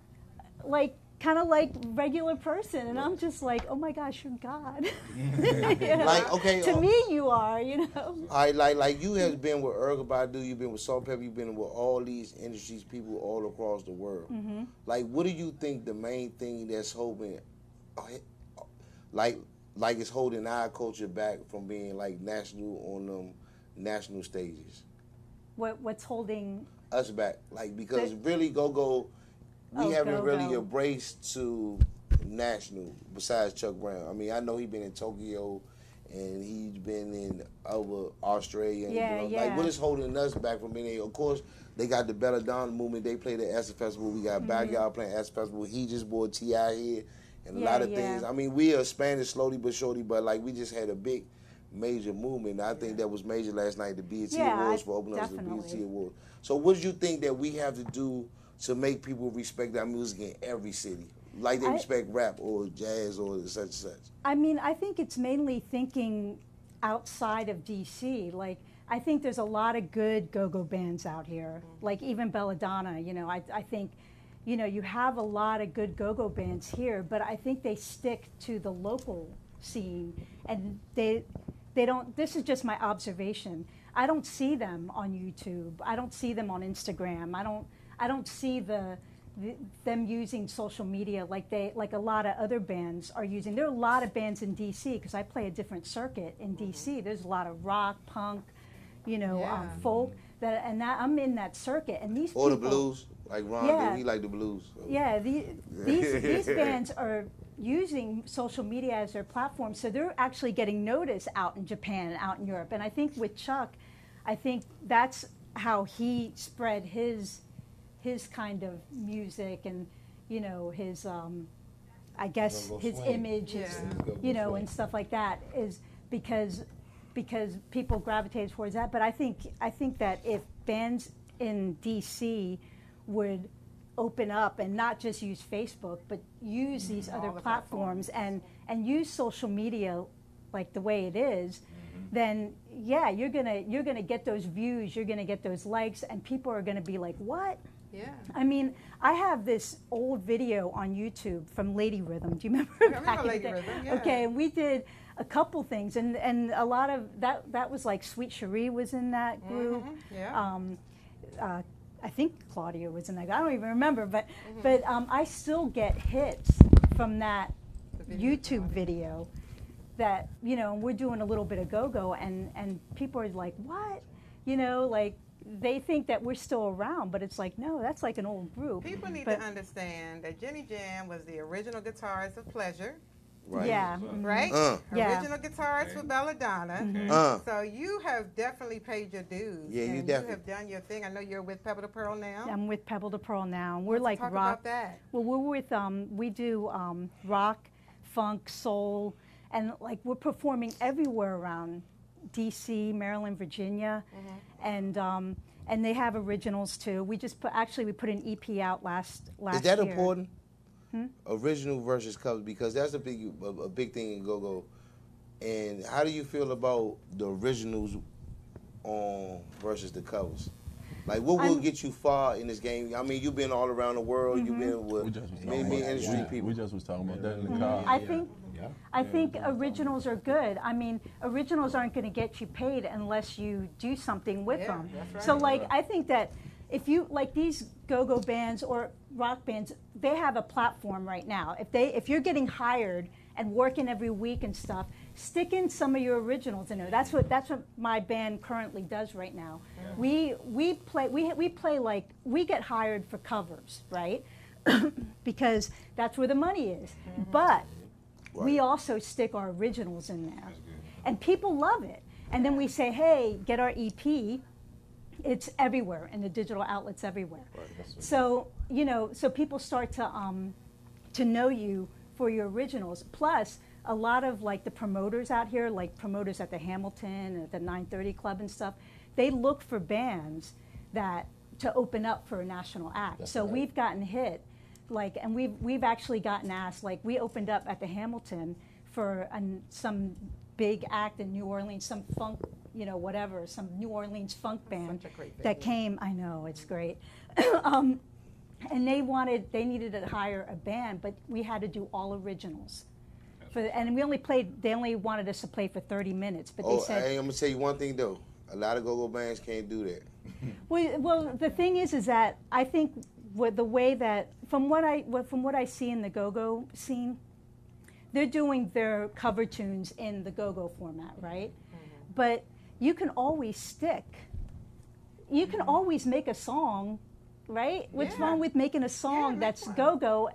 like, kind of like regular person. And I'm just like, oh my gosh, you're God. You know? Like, okay, to me, you are, you know. I like you have been with Erykah Badu, you've been with Salt and Pepper, you've been with all these industries, people all across the world. Like, what do you think the main thing that's holding, like it's holding our culture back from being like national on them national stages? What's holding us back? Like, because really go. We haven't really embraced to national besides Chuck Brown. I mean, I know he's been in Tokyo and he's been in Australia. Yeah, you know, like, what is holding us back from being able? Of course, they got the belaDona movement. They play the Acid Festival. We got Backyard playing Acid Festival. He just brought T.I. here and a lot of things. I mean, we are expanding slowly but surely, but like, we just had a big major movement. I think that was major last night, the BET Awards, for opening up the BET Awards. So what do you think that we have to do to make people respect our music in every city, like they respect rap or jazz or such and such? I mean, I think it's mainly thinking outside of D.C. Like, I think there's a lot of good go-go bands out here, like even belaDona. You know, I think, you know, you have a lot of good go-go bands here, but I think they stick to the local scene, and they don't. This is just my observation. I don't see them on YouTube. I don't see them on Instagram. I don't see the them using social media like a lot of other bands are using. There are a lot of bands in DC because I play a different circuit in DC. There's a lot of rock, punk, folk and I'm in that circuit, and these or people, the blues like Ron do. He like the blues. So. Yeah, these bands are using social media as their platform, so they're actually getting noticed out in Japan and out in Europe. And I think with Chuck, I think that's how he spread his kind of music and his I guess his image and stuff like that is because people gravitated towards that. But I think that if bands in DC would open up and not just use Facebook, but use these other platforms and use social media like the way it is, then yeah, you're gonna get those views, you're gonna get those likes, and people are gonna be like, what? Yeah. I mean, I have this old video on YouTube from Lady Rhythm. Do you remember? I remember Lady Rhythm, yeah. Okay, and we did a couple things, and a lot of that was like Sweet Cherie was in that group. Yeah. I think Claudia was in that. I don't even remember, but I still get hits from that YouTube video. That we're doing a little bit of go-go, and people are like, what? Like they think that we're still around, but it's like, no, that's like an old group. People need to understand that Jenny Jam was the original guitarist of Pleasure. Right. Yeah. Right? Original guitarist for belaDona. So you have definitely paid your dues. Yeah, you and definitely. You have done your thing. I know you're with Pebble to Pearl now. I'm with Pebble to Pearl now. We're like talk rock. about that. Well, we're with we do rock, funk, soul, and like we're performing everywhere around D.C., Maryland, Virginia, and they have originals too. We just put we put an EP out last year. Is that important? Original versus covers, because that's a big thing in go-go. And how do you feel about the originals versus the covers? Like, what will get you far in this game? I mean, you've been all around the world. You've been with many industry people. We just was talking about that in the car. I think originals are good. I mean, originals aren't going to get you paid unless you do something with them. Right. So, like, I think that if you like these go-go bands or rock bands, they have a platform right now. If you're getting hired and working every week and stuff, stick in some of your originals in there. That's what my band currently does right now. Yeah. We play like we get hired for covers, right? Because that's where the money is. But we also stick our originals in there, and people love it. And then we say, hey, get our EP. It's everywhere in the digital outlets everywhere. Right, so so people start to know you for your originals. Plus, a lot of like the promoters out here, like promoters at the Hamilton, at the 930 Club and stuff, they look for bands to open up for a national act. So we've gotten hit, and we've actually gotten asked. Like we opened up at the Hamilton for some big act in New Orleans, some funk. Some New Orleans funk band that came. I know, it's great. And they needed to hire a band, but we had to do all originals. And they only wanted us to play for 30 minutes, but they said. Hey, I'm gonna tell you one thing though. A lot of go-go bands can't do that. Well, the thing is that I think the way that from what I see in the go-go scene, they're doing their cover tunes in the go-go format, right? But you can always stick. You can always make a song, right? What's wrong with making a song that's go-go?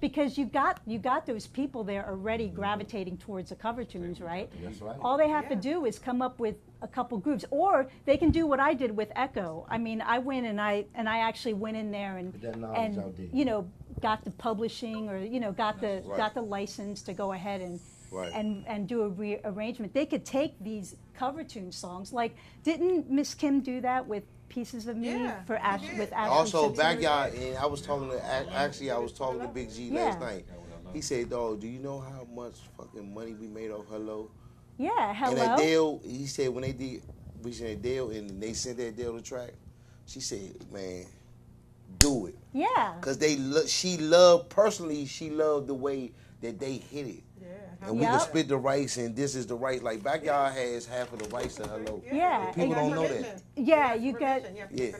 Because you got those people there already gravitating towards the cover tunes, right? That's right. All they have to do is come up with a couple grooves, or they can do what I did with Echo. I mean, I went and I actually went in there and got the publishing or got the license to go ahead and do a rearrangement. They could take these cover tune songs. Like, didn't Miss Kim do that with Pieces of Me with Ashley? Also, Backyard, and I was talking to Big G last night. He said, "Dog, do you know how much fucking money we made off Hello?" Yeah, Hello. And Adele, he said when we sent Adele and they sent that Adele the track, she said, "Man, do it." Yeah. Because she loved the way that they hit it. And we can split the rights, and this is the rights. Like Backyard has half of the rights to Hello. Yeah, people don't know that. Yeah, you get. Yeah,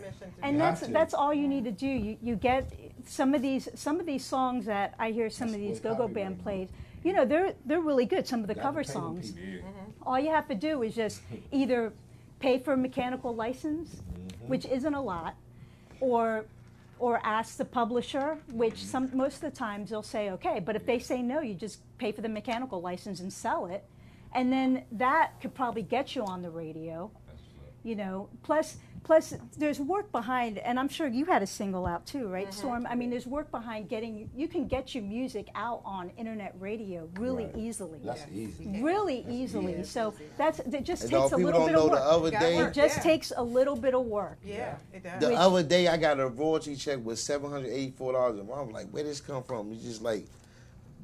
and that's all you need to do. You get some of these songs that I hear some of these go-go band plays, you know, they're really good. Some of the cover songs. All you have to do is just either pay for a mechanical license, which isn't a lot, or ask the publisher, which most of the times they'll say okay. But if they say no, you just pay for the mechanical license and sell it, and then that could probably get you on the radio. You know, plus there's work behind, and I'm sure you had a single out too, right, Storm? I mean, there's work behind you can get your music out on internet radio really easily. That's easy. Really easily. So it just And takes a people little don't bit know of the work. other day- It just takes a little bit of work. Yeah, it does. The other day, I got a royalty check with $784, and I was like, where did this come from? It's just like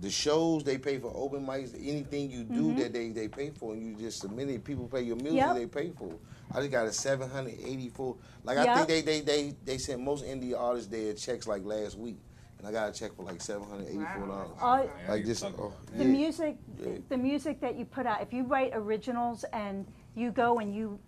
the shows they pay for open mics, anything you do that they pay for, and you just submit it. People pay your music, they pay for. I just got a $784. Like I think they sent most indie artists their checks like last week, and I got a check for like $784. Like this, the music that you put out. If you write originals and you go and you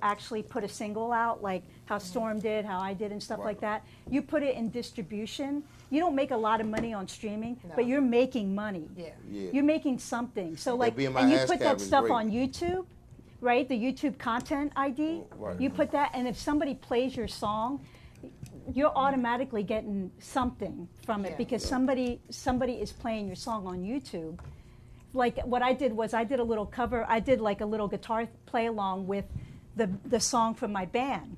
actually put a single out, like how Storm did, how I did, and stuff like that, you put it in distribution. You don't make a lot of money on streaming, but you're making money. Yeah. You're making something. So like, Being my and you ASCAP put that is stuff great. on YouTube, right? The YouTube content ID. You put that, and if somebody plays your song, you're automatically getting something from it because somebody is playing your song on YouTube. Like what I did was I did a little cover. I did like a little guitar play along with the song from my band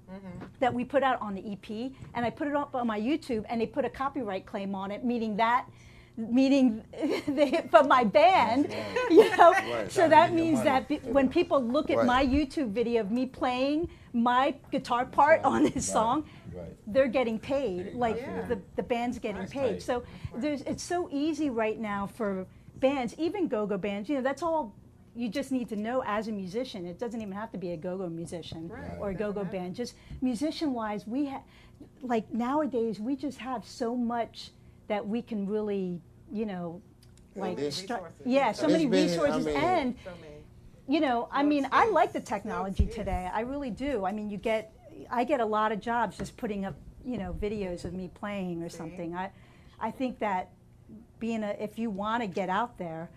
that we put out on the EP, and I put it up on my YouTube, and they put a copyright claim on it, meaning from my band, you know. So that means that when people look at my YouTube video of me playing my guitar part on this song, they're getting paid. Like the band's getting paid. So it's so easy right now for bands, even go-go bands. You know, that's all. You just need to know as a musician. It doesn't even have to be a go-go musician or a go-go band. Just musician-wise, like nowadays, we just have so much that we can really, you know, like so many resources. And you know, I mean, I like the technology today. I really do. I mean, I get a lot of jobs just putting up, you know, videos of me playing or something. I think that if you want to get out there,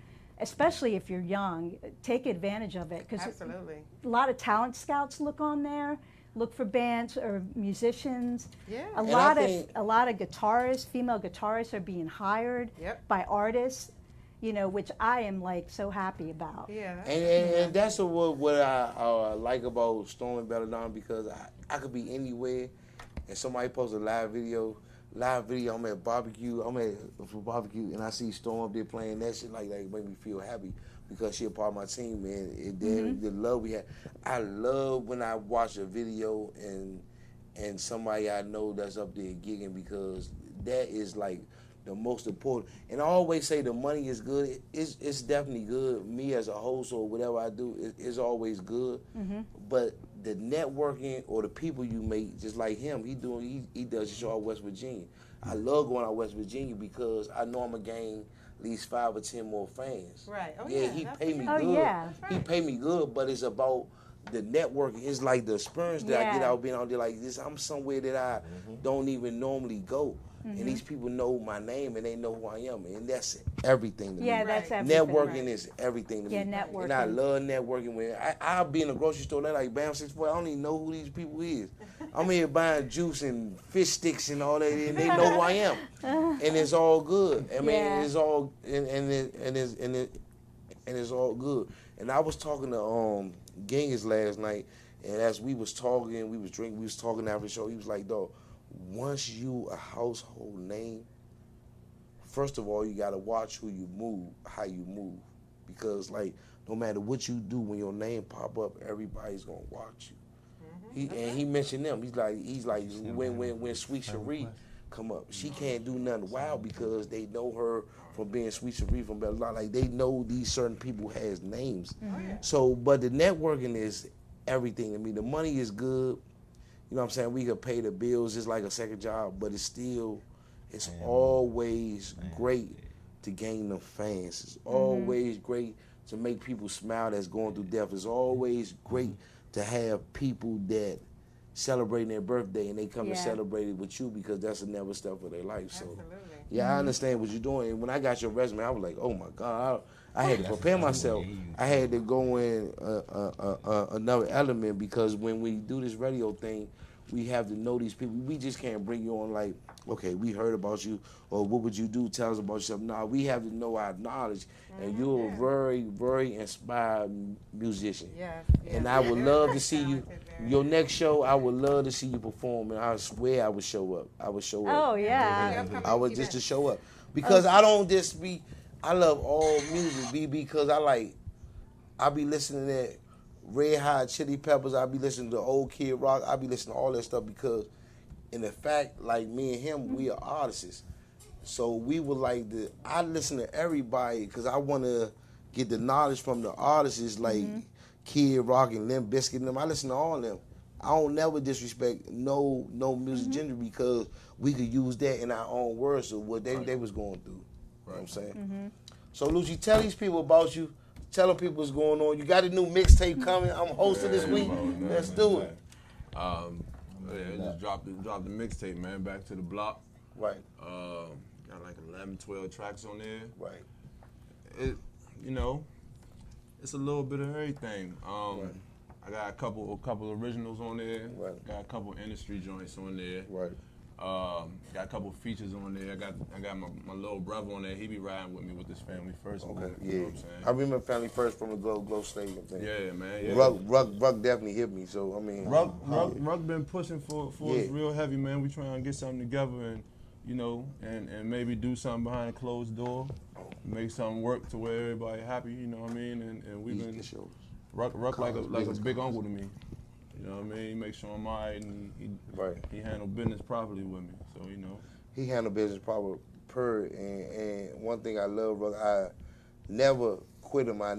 especially if you're young, take advantage of it, because a lot of talent scouts look on there, look for bands or musicians. A lot of guitarists, female guitarists, are being hired by artists, you know, which I am like so happy about. And that's what I like about Storm and belaDona, because I could be anywhere, and somebody posts a live video, I'm at barbecue, and I see Storm up there playing that shit, like that make me feel happy, because she a part of my team, man. The love we had. I love when I watch a video and somebody I know that's up there gigging, because that is like the most important. And I always say the money is good. It's definitely good. Me as a host or whatever I do, it's always good. But the networking or the people you meet, just like him, he does a show out West Virginia. I love going out West Virginia because I know I'm gonna gain at least 5 or 10 more fans. Right. Oh he pay me good. He pay me good, but it's about the networking. It's like the experience that I get out being out there like this. I'm somewhere that I don't even normally go. And these people know my name and they know who I am, and that's everything to me. That's everything. Networking is everything to me. Networking. And I love networking. When I'll be in a grocery store, they're like BAM640. I don't even know who these people is. I'm here buying juice and fish sticks and all that, and they know who I am, and it's all good. I mean, it's all it's all good. And I was talking to Genghis last night, and as we was talking, we was drinking, we was talking after the show. He was like, "Dog, once you a household name, first of all, you gotta watch who you move, how you move, because like no matter what you do, when your name pop up, everybody's gonna watch you." He mentioned them. He's like when Sweet Cherie come up, she can't do nothing wild because they know her from being Sweet Cherie from belaDona. Like they know these certain people has names. So, but the networking is everything to me. The money is good. You know what I'm saying? We could pay the bills. It's like a second job, but it's always great to gain them fans. It's always great to make people smile that's going through death. It's always great to have people that celebrating their birthday and they come to Yeah. celebrate it with you because that's a never step of their life. So, Absolutely. yeah, I understand what you're doing. And when I got your resume, I was like, oh my God, I had to prepare myself. I had to go in another element because when we do this radio thing, we have to know these people. We just can't bring you on like, okay, we heard about you, or what would you do? Tell us about yourself. No, we have to know our knowledge, and you're a very, very inspired musician. Yes, And yes. I would love to see you. Your next show, I would love to see you perform, and I swear I would show up. I would show up. Oh, yeah. I would just to show up because I don't just be. I love all music, because I be listening to Red Hot Chili Peppers. I be listening to Old Kid Rock. I be listening to all that stuff because, in the fact, like me and him, we are artists. So we would I listen to everybody because I want to get the knowledge from the artists like Kid Rock and Limp Bizkit and them. I listen to all of them. I don't never disrespect no music genre because we could use that in our own words of what they was going through. You know what I'm saying? So, Lucci, tell these people about you. Tell them people what's going on. You got a new mixtape coming. I'm hosting this week. Let's do it. Just dropped the mixtape, man. Back to the block. Right. Got like 11, 12 tracks on there. Right. It, it's a little bit of everything. I got a couple originals on there. Right. Got a couple industry joints on there. Right. Got a couple features on there. I got my little brother on there. He be riding with me with this Family First. Okay. Movement, Yeah. You know what I'm saying? I remember Family First from the Glow Stadium thing. Yeah, man. Yeah. Ruck definitely hit me. So I mean, Ruck been pushing for us real heavy, man. We trying to get something together and and maybe do something behind a closed door, make something work to where everybody happy. You know what I mean? And we've been Ruck like a big uncle to me. You know what I mean? He makes sure I'm all right, and he handled business properly with me. So he handled business proper. And one thing I love, Ruck, I never quit him. I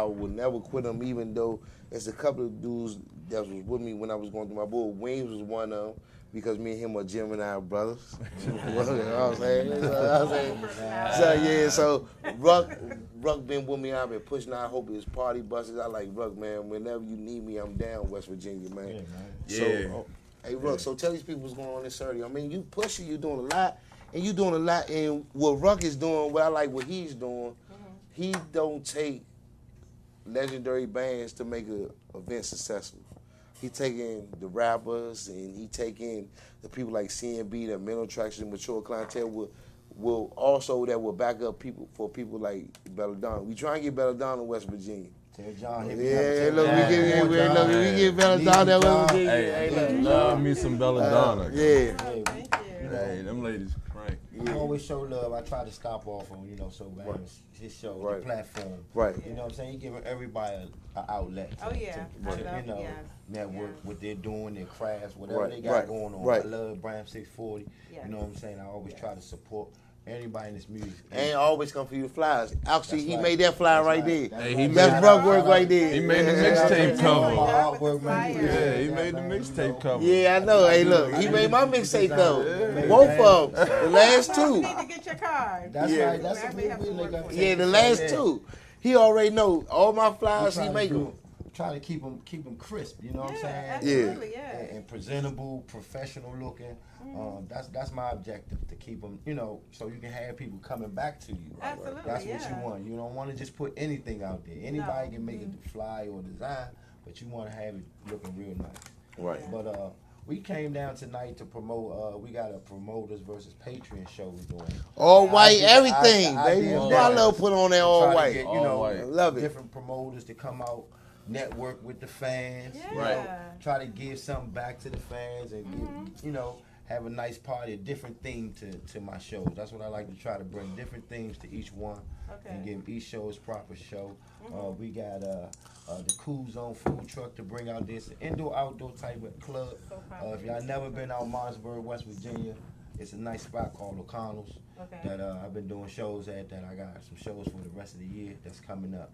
would never quit him, even though it's a couple of dudes that was with me when I was going through my book. Wayne was one of them. Because me and him are Gemini brothers. You know what I'm saying? So Ruck been with me. I've been pushing. I hope his party buses. I like Ruck, man. Whenever you need me, I'm down, West Virginia, man. Yeah. So, hey, Ruck, so tell these people what's going on this Saturday. I mean, you pushing, you doing a lot, and what Ruck is doing, what I like what he's doing, he don't take legendary bands to make an event successful. He taking the rappers and he taking the people like CNB, the mental attraction, mature clientele will also that will back up people for people like belaDona. We try and get belaDona in West Virginia. Tell John, we get belaDona in West Virginia. Hey, love me some belaDona. Hey, them ladies crank. I always show love. I try to stop off on, his show, the platform. Right. You know what I'm saying? You give everybody an outlet to network what they're doing, their crafts, whatever they got going on. I love BAM640. You know what I'm saying? I always try to support anybody in this music. And always come for you flyers. Actually, he made that flyer right there. That's Ruck work right there. He made the mixtape cover. Yeah, he made the mixtape cover. Yeah, I know. Hey, look, he made my mixtape cover. Both of them. The last two. You need to get your card. That's right. That's what we Yeah, the last two. He already know all my flyers. He make them. Try to keep them crisp. You know what I'm saying? Absolutely, and presentable, professional looking. That's my objective, to keep them, so you can have people coming back to you. Absolutely, that's what you want. You don't want to just put anything out there. Anybody can make it fly or design, but you want to have it looking real nice. Right. But we came down tonight to promote. We got a promoters versus Patreon show we're doing. All white, everything, baby. I love put on that all white. Get, I love it. Different promoters to come out, network with the fans. Right. Try to give something back to the fans and give, have a nice party, a different theme to my shows. That's what I like to try to bring, different themes to each one and give each show its proper show. We got the Cool Zone food truck to bring out this indoor-outdoor type of club. If y'all never been out Martinsburg, West Virginia, it's a nice spot called O'Connell's that I've been doing shows at, that I got some shows for the rest of the year that's coming up.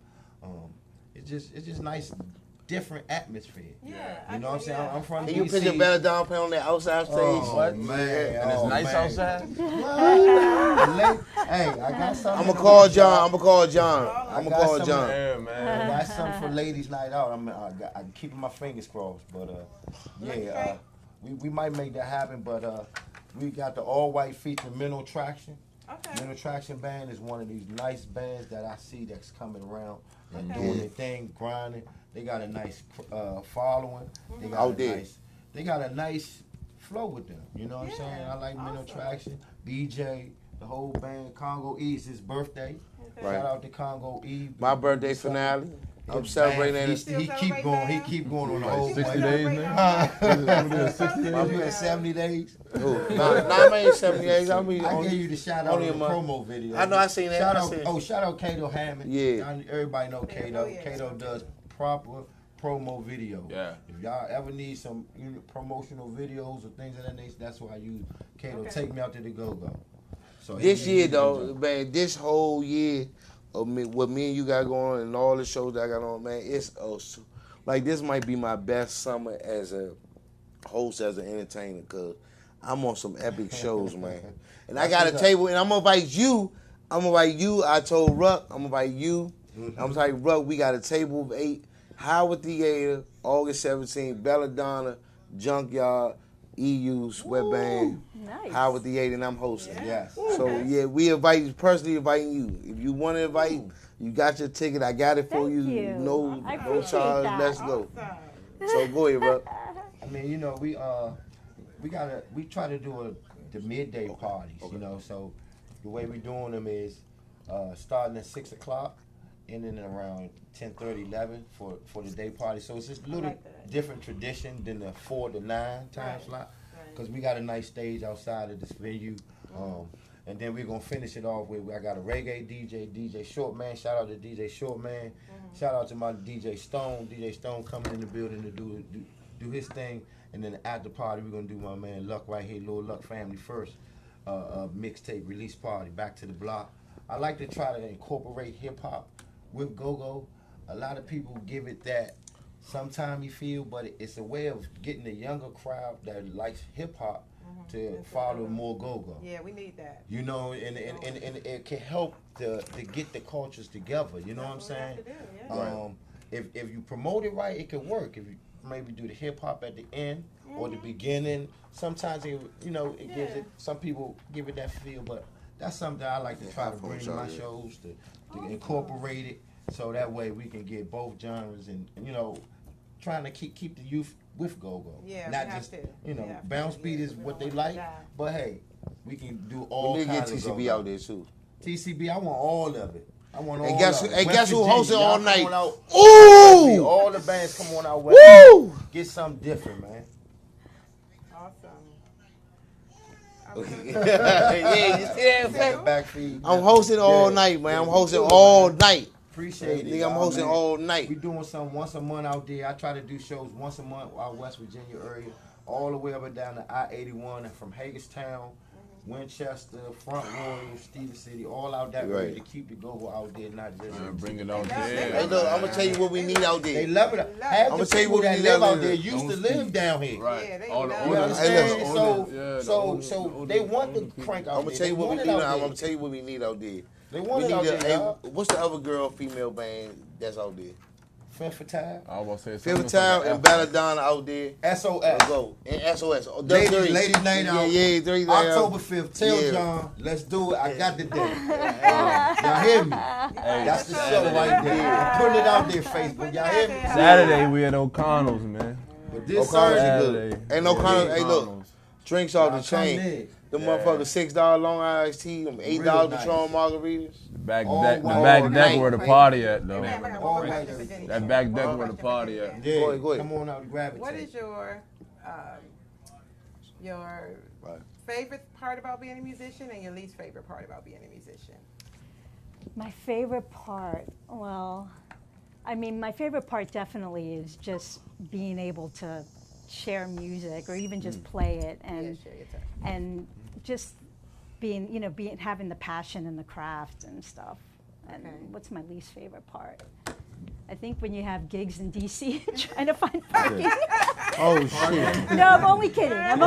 It's just nice, different atmosphere. You know what I'm saying? I'm from Can DC. you picture belaDona playing on that outside stage? Oh, man. And it's nice outside? Hey, I got something. I'm going to call John. Yeah, man. John. I got something for ladies' night out. I'm keeping my fingers crossed, but we might make that happen. But we got the all-white feature Mental Traction. Okay. Mental Traction band is one of these nice bands that I see that's coming around and doing their thing, grinding. They got a nice following. They got a nice flow with them. You know what I'm saying? I like Mental Traction, BJ, the whole band. Congo E is his birthday. Okay. Shout out to Congo E. My birthday finale. I'm celebrating. He keep going. He keep going on the whole 60 days, man. 60 days. You had 70 days. I ain't 70 days. I gave you the shout out on the promo video. I know. I seen that. Shout out Kato Hammond. Yeah. Everybody know Kato. Kato does proper promo video. Yeah. If y'all ever need some promotional videos or things of that nature, that's why I use Kato. Take me out to the go-go. So this year though, man, this whole year of what me and you got going on and all the shows that I got on, man, it's like this might be my best summer as a host, as an entertainer, cause I'm on some epic shows, man. And I got a table, and I'm gonna invite you. I told Ruck, I'm gonna invite you. I'm like, Ruck, we got a table of 8. Howard Theater, August 17th, belaDona, Junkyard, EU, Sweatband, nice. Howard Theater, and I'm hosting. Yes. So we personally inviting you. If you want to invite, you got your ticket. I got it for you. No charge. Let's go. So go ahead, bro. I mean, you know, we try to do the midday parties. Okay. You know, so the way we doing them is starting at 6 o'clock. Ending around 10:30, 11 for the day party. So it's just a little different tradition than the 4 to 9 time slot, because we got a nice stage outside of this venue. And then we're gonna finish it off with, I got a reggae DJ Shortman. Shout out to DJ Shortman. Shout out to my DJ Stone. DJ Stone coming in the building to do his thing. And then after party, we're gonna do my man Luck right here, Lil Luck Family First, mixtape release party, Back to the Block. I like to try to incorporate hip hop with go-go. A lot of people give it that sometime you feel, but it's a way of getting the younger crowd that likes hip-hop to follow more go-go. Yeah, we need that. You know, and it can help to get the cultures together, you know what I'm saying? If you promote it right, it can work. If you maybe do the hip-hop at the end or the beginning, sometimes it gives it, some people give it that feel, but that's something I like to try to bring to my shows, to incorporate it, so that way we can get both genres and trying to keep the youth with go-go. Yeah, not just bounce beat is what they like, but hey, we can do all kinds of get TCB go-go. out there too. TCB, I want all of it. I want all. And guess who hosting all night? Ooh! All the bands come on out. Woo! Get something different, man. Yeah, you see that? I'm hosting all night, man. I'm hosting all night. Appreciate it. I'm hosting all night. We doing something once a month out there. I try to do shows once a month out West Virginia area, all the way up and down to I-81 and from Hagerstown, Winchester, Front Royal, Stevens City, all out that way to keep the go-go out there, not just bring it out there. Hey, look, I'm gonna tell you what we need out there. They love it. Half the people that live out there used to live down here. Right. Yeah, you understand? So they want to crank out there. I'm gonna tell you what we need. I'm gonna tell you what we need out there. They want it out there. What's the other female band that's out there? Femme Fatale. I was gonna say Femme Fatale and belaDona out there. SOS. Go. And SOS. Ladies night out. Yeah, October 5th. Tell John, let's do it. I got the day. Y'all hear me? Hey, that's the show right there. I'm putting it out there, Facebook. Y'all hear me? Saturday we at O'Connell's, man. But this Saturday. Ain't O'Connell's. Hey, look. Drinks off the chain. The motherfuckers $6 Long Island iced tea, them $8 Patron margaritas. The back deck where the party at though. That back deck where the party at. Yeah, go ahead. Come on out and grab it. What is your favorite part about being a musician and your least favorite part about being a musician? My favorite part, well, I mean, my favorite part definitely is just being able to share music or even just play it and just having the passion and the craft and stuff. And what's my least favorite part? I think when you have gigs in DC trying to find parking. Oh shit! No, I'm only kidding. Shit! You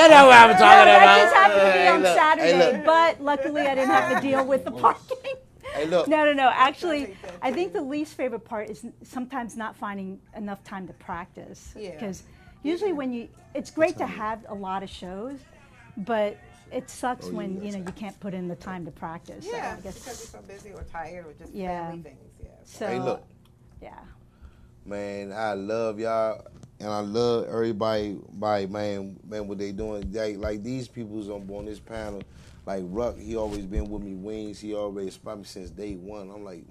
know what I'm talking about. That just happened to be on Saturday, but luckily I didn't have to deal with the parking. Hey, look. No. Actually, I think the least favorite part is sometimes not finding enough time to practice. Yeah. Because usually it's great to have a lot of shows, but it sucks when you can't put in the time to practice. Yeah, so I guess, because you're so busy or tired or just Yeah. family things. Yeah. So, Hey, look. Yeah. Man, I love y'all, and I love everybody. Man, what they doing? Like these people's on this panel. Like Ruck, he always been with me. Wings, he always inspired me since day one. I'm like,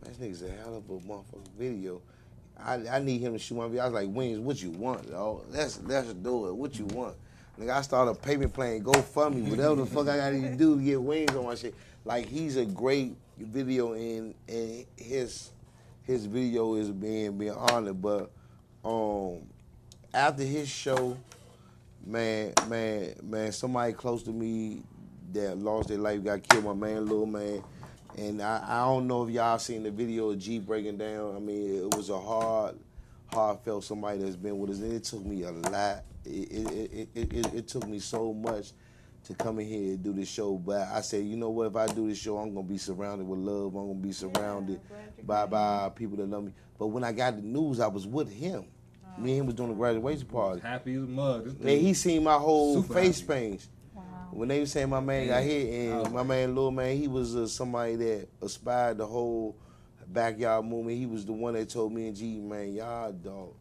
man, this nigga's a hell of a motherfucking video. I need him to shoot my video. I was like, Wings, what you want, dog? Let's do it. What you want? Nigga, I started a payment plan, GoFundMe, whatever the fuck I gotta do to get Wings on my shit. Like, he's a great video, and his video is being honored. But after his show, man, somebody close to me that lost their life, got killed, my man, Lil Man. And I don't know if y'all seen the video of G breaking down. I mean, it was a heartfelt somebody that's been with us. And it took me a lot. It took me so much to come in here and do this show. But I said, you know what, if I do this show, I'm going to be surrounded with love. I'm going to be surrounded by people that love me. But when I got the news, I was with him. Me and him was doing a graduation party. Happy as a mug. And he seen my whole Super face happy. paint. When they were saying my man got hit, and my man Lil Man, he was somebody that aspired the whole backyard movement. He was the one that told me and G, man, y'all, dog,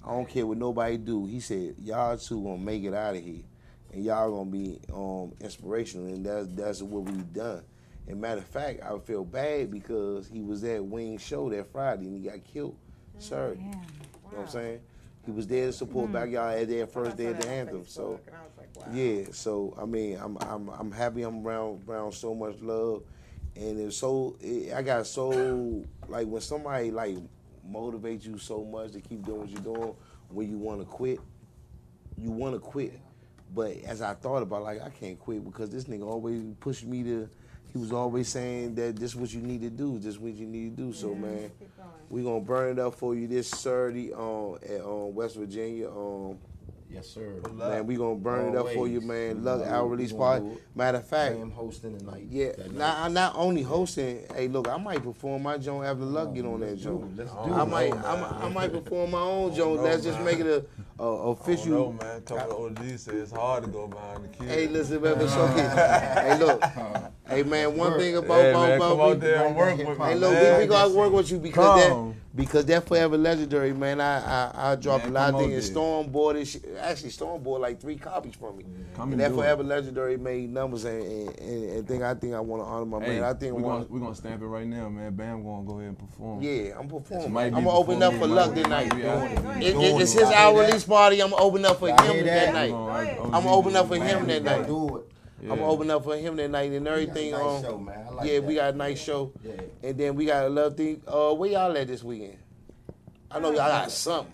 I don't care what nobody do. He said, y'all two gonna make it out of here, and y'all gonna be inspirational, and that's what we've done. And matter of fact, I feel bad because he was at Wing's show that Friday, and he got killed Saturday. You know what I'm saying? He was there to support Backyard at their first day at the anthem. So, yeah. So I mean, I'm happy I'm around so much love, and I got so like when somebody like motivates you so much to keep doing what you're doing, when you want to quit, But as I thought about, like, I can't quit because this nigga always pushed me to. He was always saying that this is what you need to do. This is what you need to do. So, man, we're going to burn it up for you this Saturday at West Virginia. Yes, sir. Man, we're going to burn it up for you, man. Luck Our Release Party. Matter of fact, I am hosting tonight. Yeah, not only hosting. Hey, look, I might perform my joint after Luck get on that joint. I might perform my own joint. Let's just make it a official. I don't know, man. Couple of OGs say it's hard to go behind the kids. Hey, listen, man, hey, look. Hey, man, one thing about come out there and work with me. Hey, look, we got to work with you because that forever legendary, man. I dropped a lot of things. And Storm bought it. Actually, Storm bought like 3 copies from me. And that forever legendary made numbers, and I think I want to honor my man. I think we're gonna stamp it right now, man. Bam gonna go ahead and perform. Yeah, I'm performing. I'm gonna open up for Luck tonight. It's his Our Release Party. I'm gonna open up for him that night. I'm gonna open up for him that night. I'm gonna open up for him that night and everything. Show, man. I like yeah, that. we got a nice show. Yeah. And then we got a little thing. Where y'all at this weekend? I know y'all got something.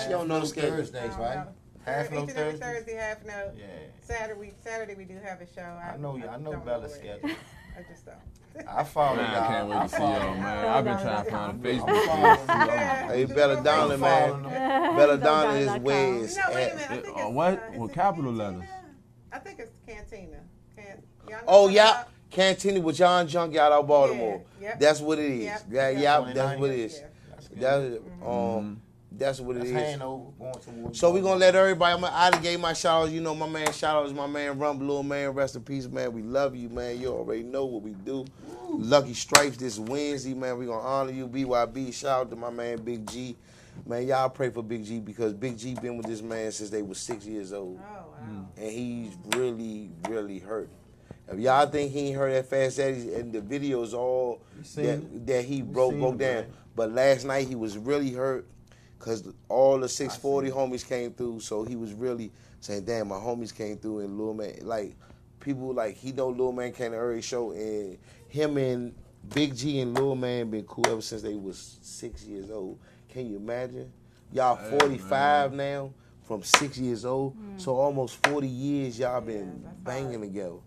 She don't know the schedule. Thursdays, right? Half no Each and every Thursdays. Thursday, half no. Yeah. Saturday we do have a show. I know Bella's schedule. I just don't. I follow man, y'all. I can't wait to see y'all, man. I've been trying to find a Facebook. Hey, belaDona, man. belaDona is where it's at. What? With capital letters? I think it's Cantina. Cantina with John Junkyard out of Baltimore. Yeah, yep. That's what it is. Yep. That's what it is. That's what it is. So we're going to let everybody, I done gave my shout-outs. You know my man shout-out is my man Rumble, little man. Rest in peace, man. We love you, man. You already know what we do. Lucky Stripes this Wednesday, man. We're going to honor you. BYB, shout out to my man Big G. Man, y'all pray for Big G because Big G been with this man since they was 6 years old. Oh, wow. And he's really, really hurt. If y'all think he ain't hurt that fast, and the videos all that he broke down. Man. But last night he was really hurt because all the 640 homies came through. So he was really saying, damn, my homies came through and Lil Man, like, people like, he know Lil Man came to early show and him and Big G and Lil Man been cool ever since they was 6 years old. Can you imagine? Y'all 45 now from 6 years old. So almost 40 years y'all been banging together.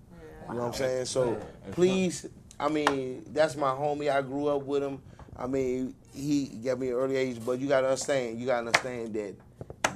You know what I'm saying? So please, I mean, that's my homie. I grew up with him. I mean, he got me an early age, but you gotta understand that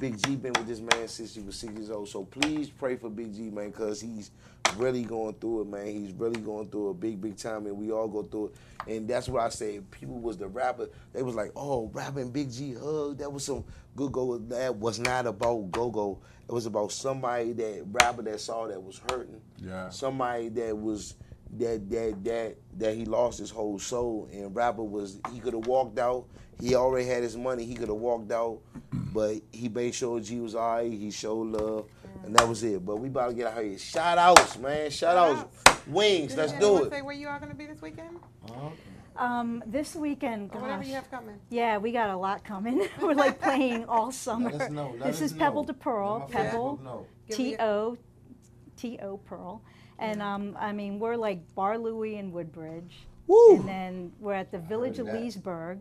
Big G been with this man since he was 6 years old. So please pray for Big G, man, because he's really going through it, man. He's really going through it big time, and we all go through it. And that's what I say. People was the rapper. They was like, oh, rapping Big G hug. That was some good go. That was not about go-go. It was about somebody that rapper that saw that was hurting. Yeah. Somebody that was that he lost his whole soul. And rapper was, he could have walked out. He already had his money. He could have walked out, but he made sure G was all right. He showed love, and that was it. But we about to get out here. Shout outs, man. Shout outs. Wings. Let's do it. Say where you are going to be this weekend? This weekend, Or whatever gosh. you have coming. Yeah, we got a lot coming. We're like playing all summer. Let us know. This is Pebble to Pearl. Let my Pebble, Facebook know. T-O Pearl. And I mean, we're like Bar Louie and Woodbridge. Woo. And then we're at the Village of that. Leesburg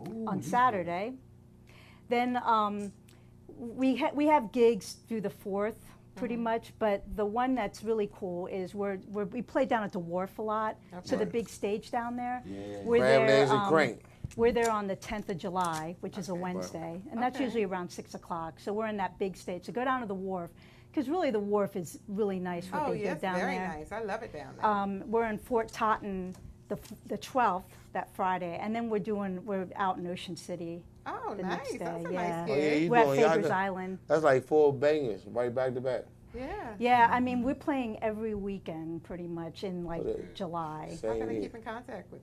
Ooh, on Saturday. Then we have gigs through the 4th, pretty much. But the one that's really cool is we play down at the Wharf a lot, so the big stage down there. Yeah. We're Crab there. legs and crank. We're there on the 10th of July, which is a Wednesday, and that's Okay. usually around 6 o'clock. So we're in that big stage. So go down to the Wharf, because really the Wharf is really nice what Oh, they yes, did down very there. nice. I love it down there. We're in Fort Totten the 12th, that Friday, and then we're out in Ocean City. Oh, the nice. next day. That's a yeah. nice Oh, yeah, gig. you We're at doing, y'all Faber's got- Island. That's like 4 bangers right back to back. Yeah. Yeah, I mean, we're playing every weekend pretty much in like Okay. July. How Same can they here. keep in contact with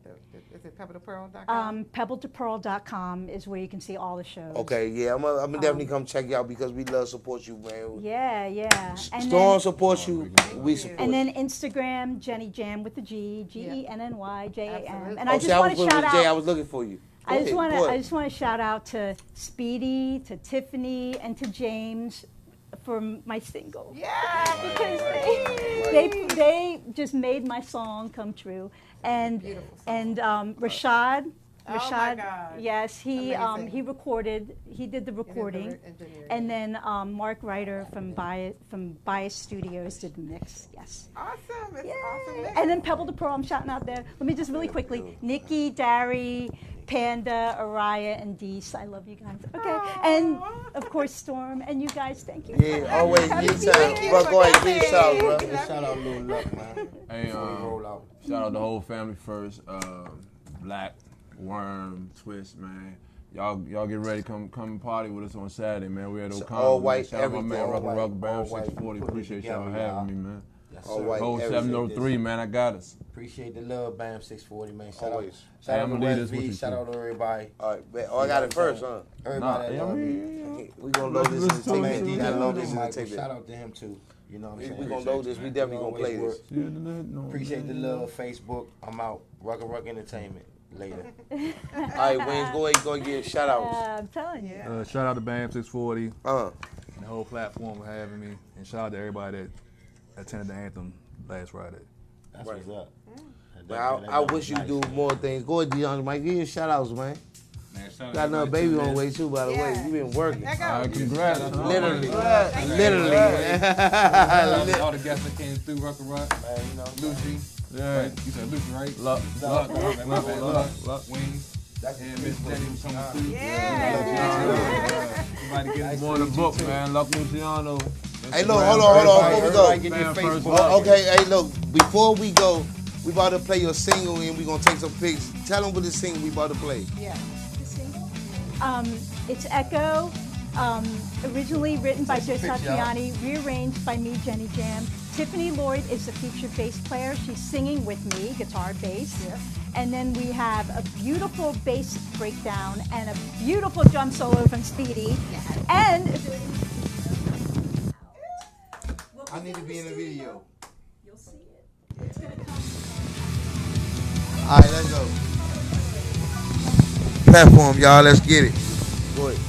is it pebbletopearl.com? Pebbletopearl.com is where you can see all the shows. Okay, yeah, I'm gonna definitely come check you out because we love support you, man. Yeah, yeah. And Storm supports you. We support And you. then Instagram, Jenny Jam with the G, GENNYJAM. And I Oh, just see, want to was shout with Jay. I out. was looking for you. Go I just ahead, want go to. ahead. I just want to shout out to Speedy, to Tiffany, and to James for my single. Yeah, because they just made my song come true. And Rashad. Oh, my Rashad, God. yes, he Amazing. he did the recording, and then Mark Ryder from Bias Studios did the mix. Yes. Awesome. It's awesome. Mix. And then Pebble to Pearl, I'm shouting out there. Let me just really quickly, Nikki, Dari, Panda, Araya, and Deese. I love you guys. Okay, and of course Storm, and you guys. Thank you. Yeah, always Happy anytime. birthday. Bro, go ahead, big shout out, bro. Let's shout out Lil Luck, man. Hey, Before we roll out. shout out the whole family first. Black, Worm, Twist, man. Y'all get ready. Come party with us on Saturday, man. We're at So O'Connell. all white, Shout out my man, everything. Rock All Rock white, Bam all white. 640. Put it Appreciate y'all together, having y'all. me, man. Yes, All sir. white, Whole everything. 703, man. I got us. Appreciate the love, Bam 640, man. Shout out, Always. shout out I'ma to leave West this with V. you, Shout too. out to everybody. All right, man. Oh, I got it first, huh? Everybody Nah, that love I me. mean, We gonna load this in the Let's tape. talk Man, to you him. gotta load this in the Michael, tape. shout out to him too. You know what I'm saying? We gonna load this. We definitely gonna play this. Appreciate the love, Facebook. I'm out. Rock Entertainment. Later. All right, Wayne, go ahead, give shout outs. I'm telling you. Shout out to BAM640. Uh-huh. And the whole platform for having me. And shout out to everybody that attended the anthem last Friday. That's what's up. Man, I wish you do more things. Go ahead, DeAndre, Mike. Give your shout outs, man. Man, shout out Got another to baby everybody on the too, way too, by the way. You been working. All right, congrats. Literally. Literally. Literally. All the guests that came through, Rock. Lucy. Yeah. You said Lucy, right? Luck. My bad. Luck. Wings. And Miss Jenny was coming through. Somebody get More in the book, man. Luck Luciano. Hey, look, hold on, before we go. get their Facebook. Oh, okay, hey, look, before we go, we about to play your single and we gonna take some pics. Tell them what the single we about to play. Yeah. It's Echo, originally written by Joe Satriani, rearranged by me, Jenny Jam. Tiffany Lloyd is the featured bass player. She's singing with me, guitar, bass. And then we have a beautiful bass breakdown and a beautiful drum solo from Speedy. And I need to be in the video. You'll see it. It's gonna come. All right, let's go. Platform, y'all. Let's get it. Go ahead.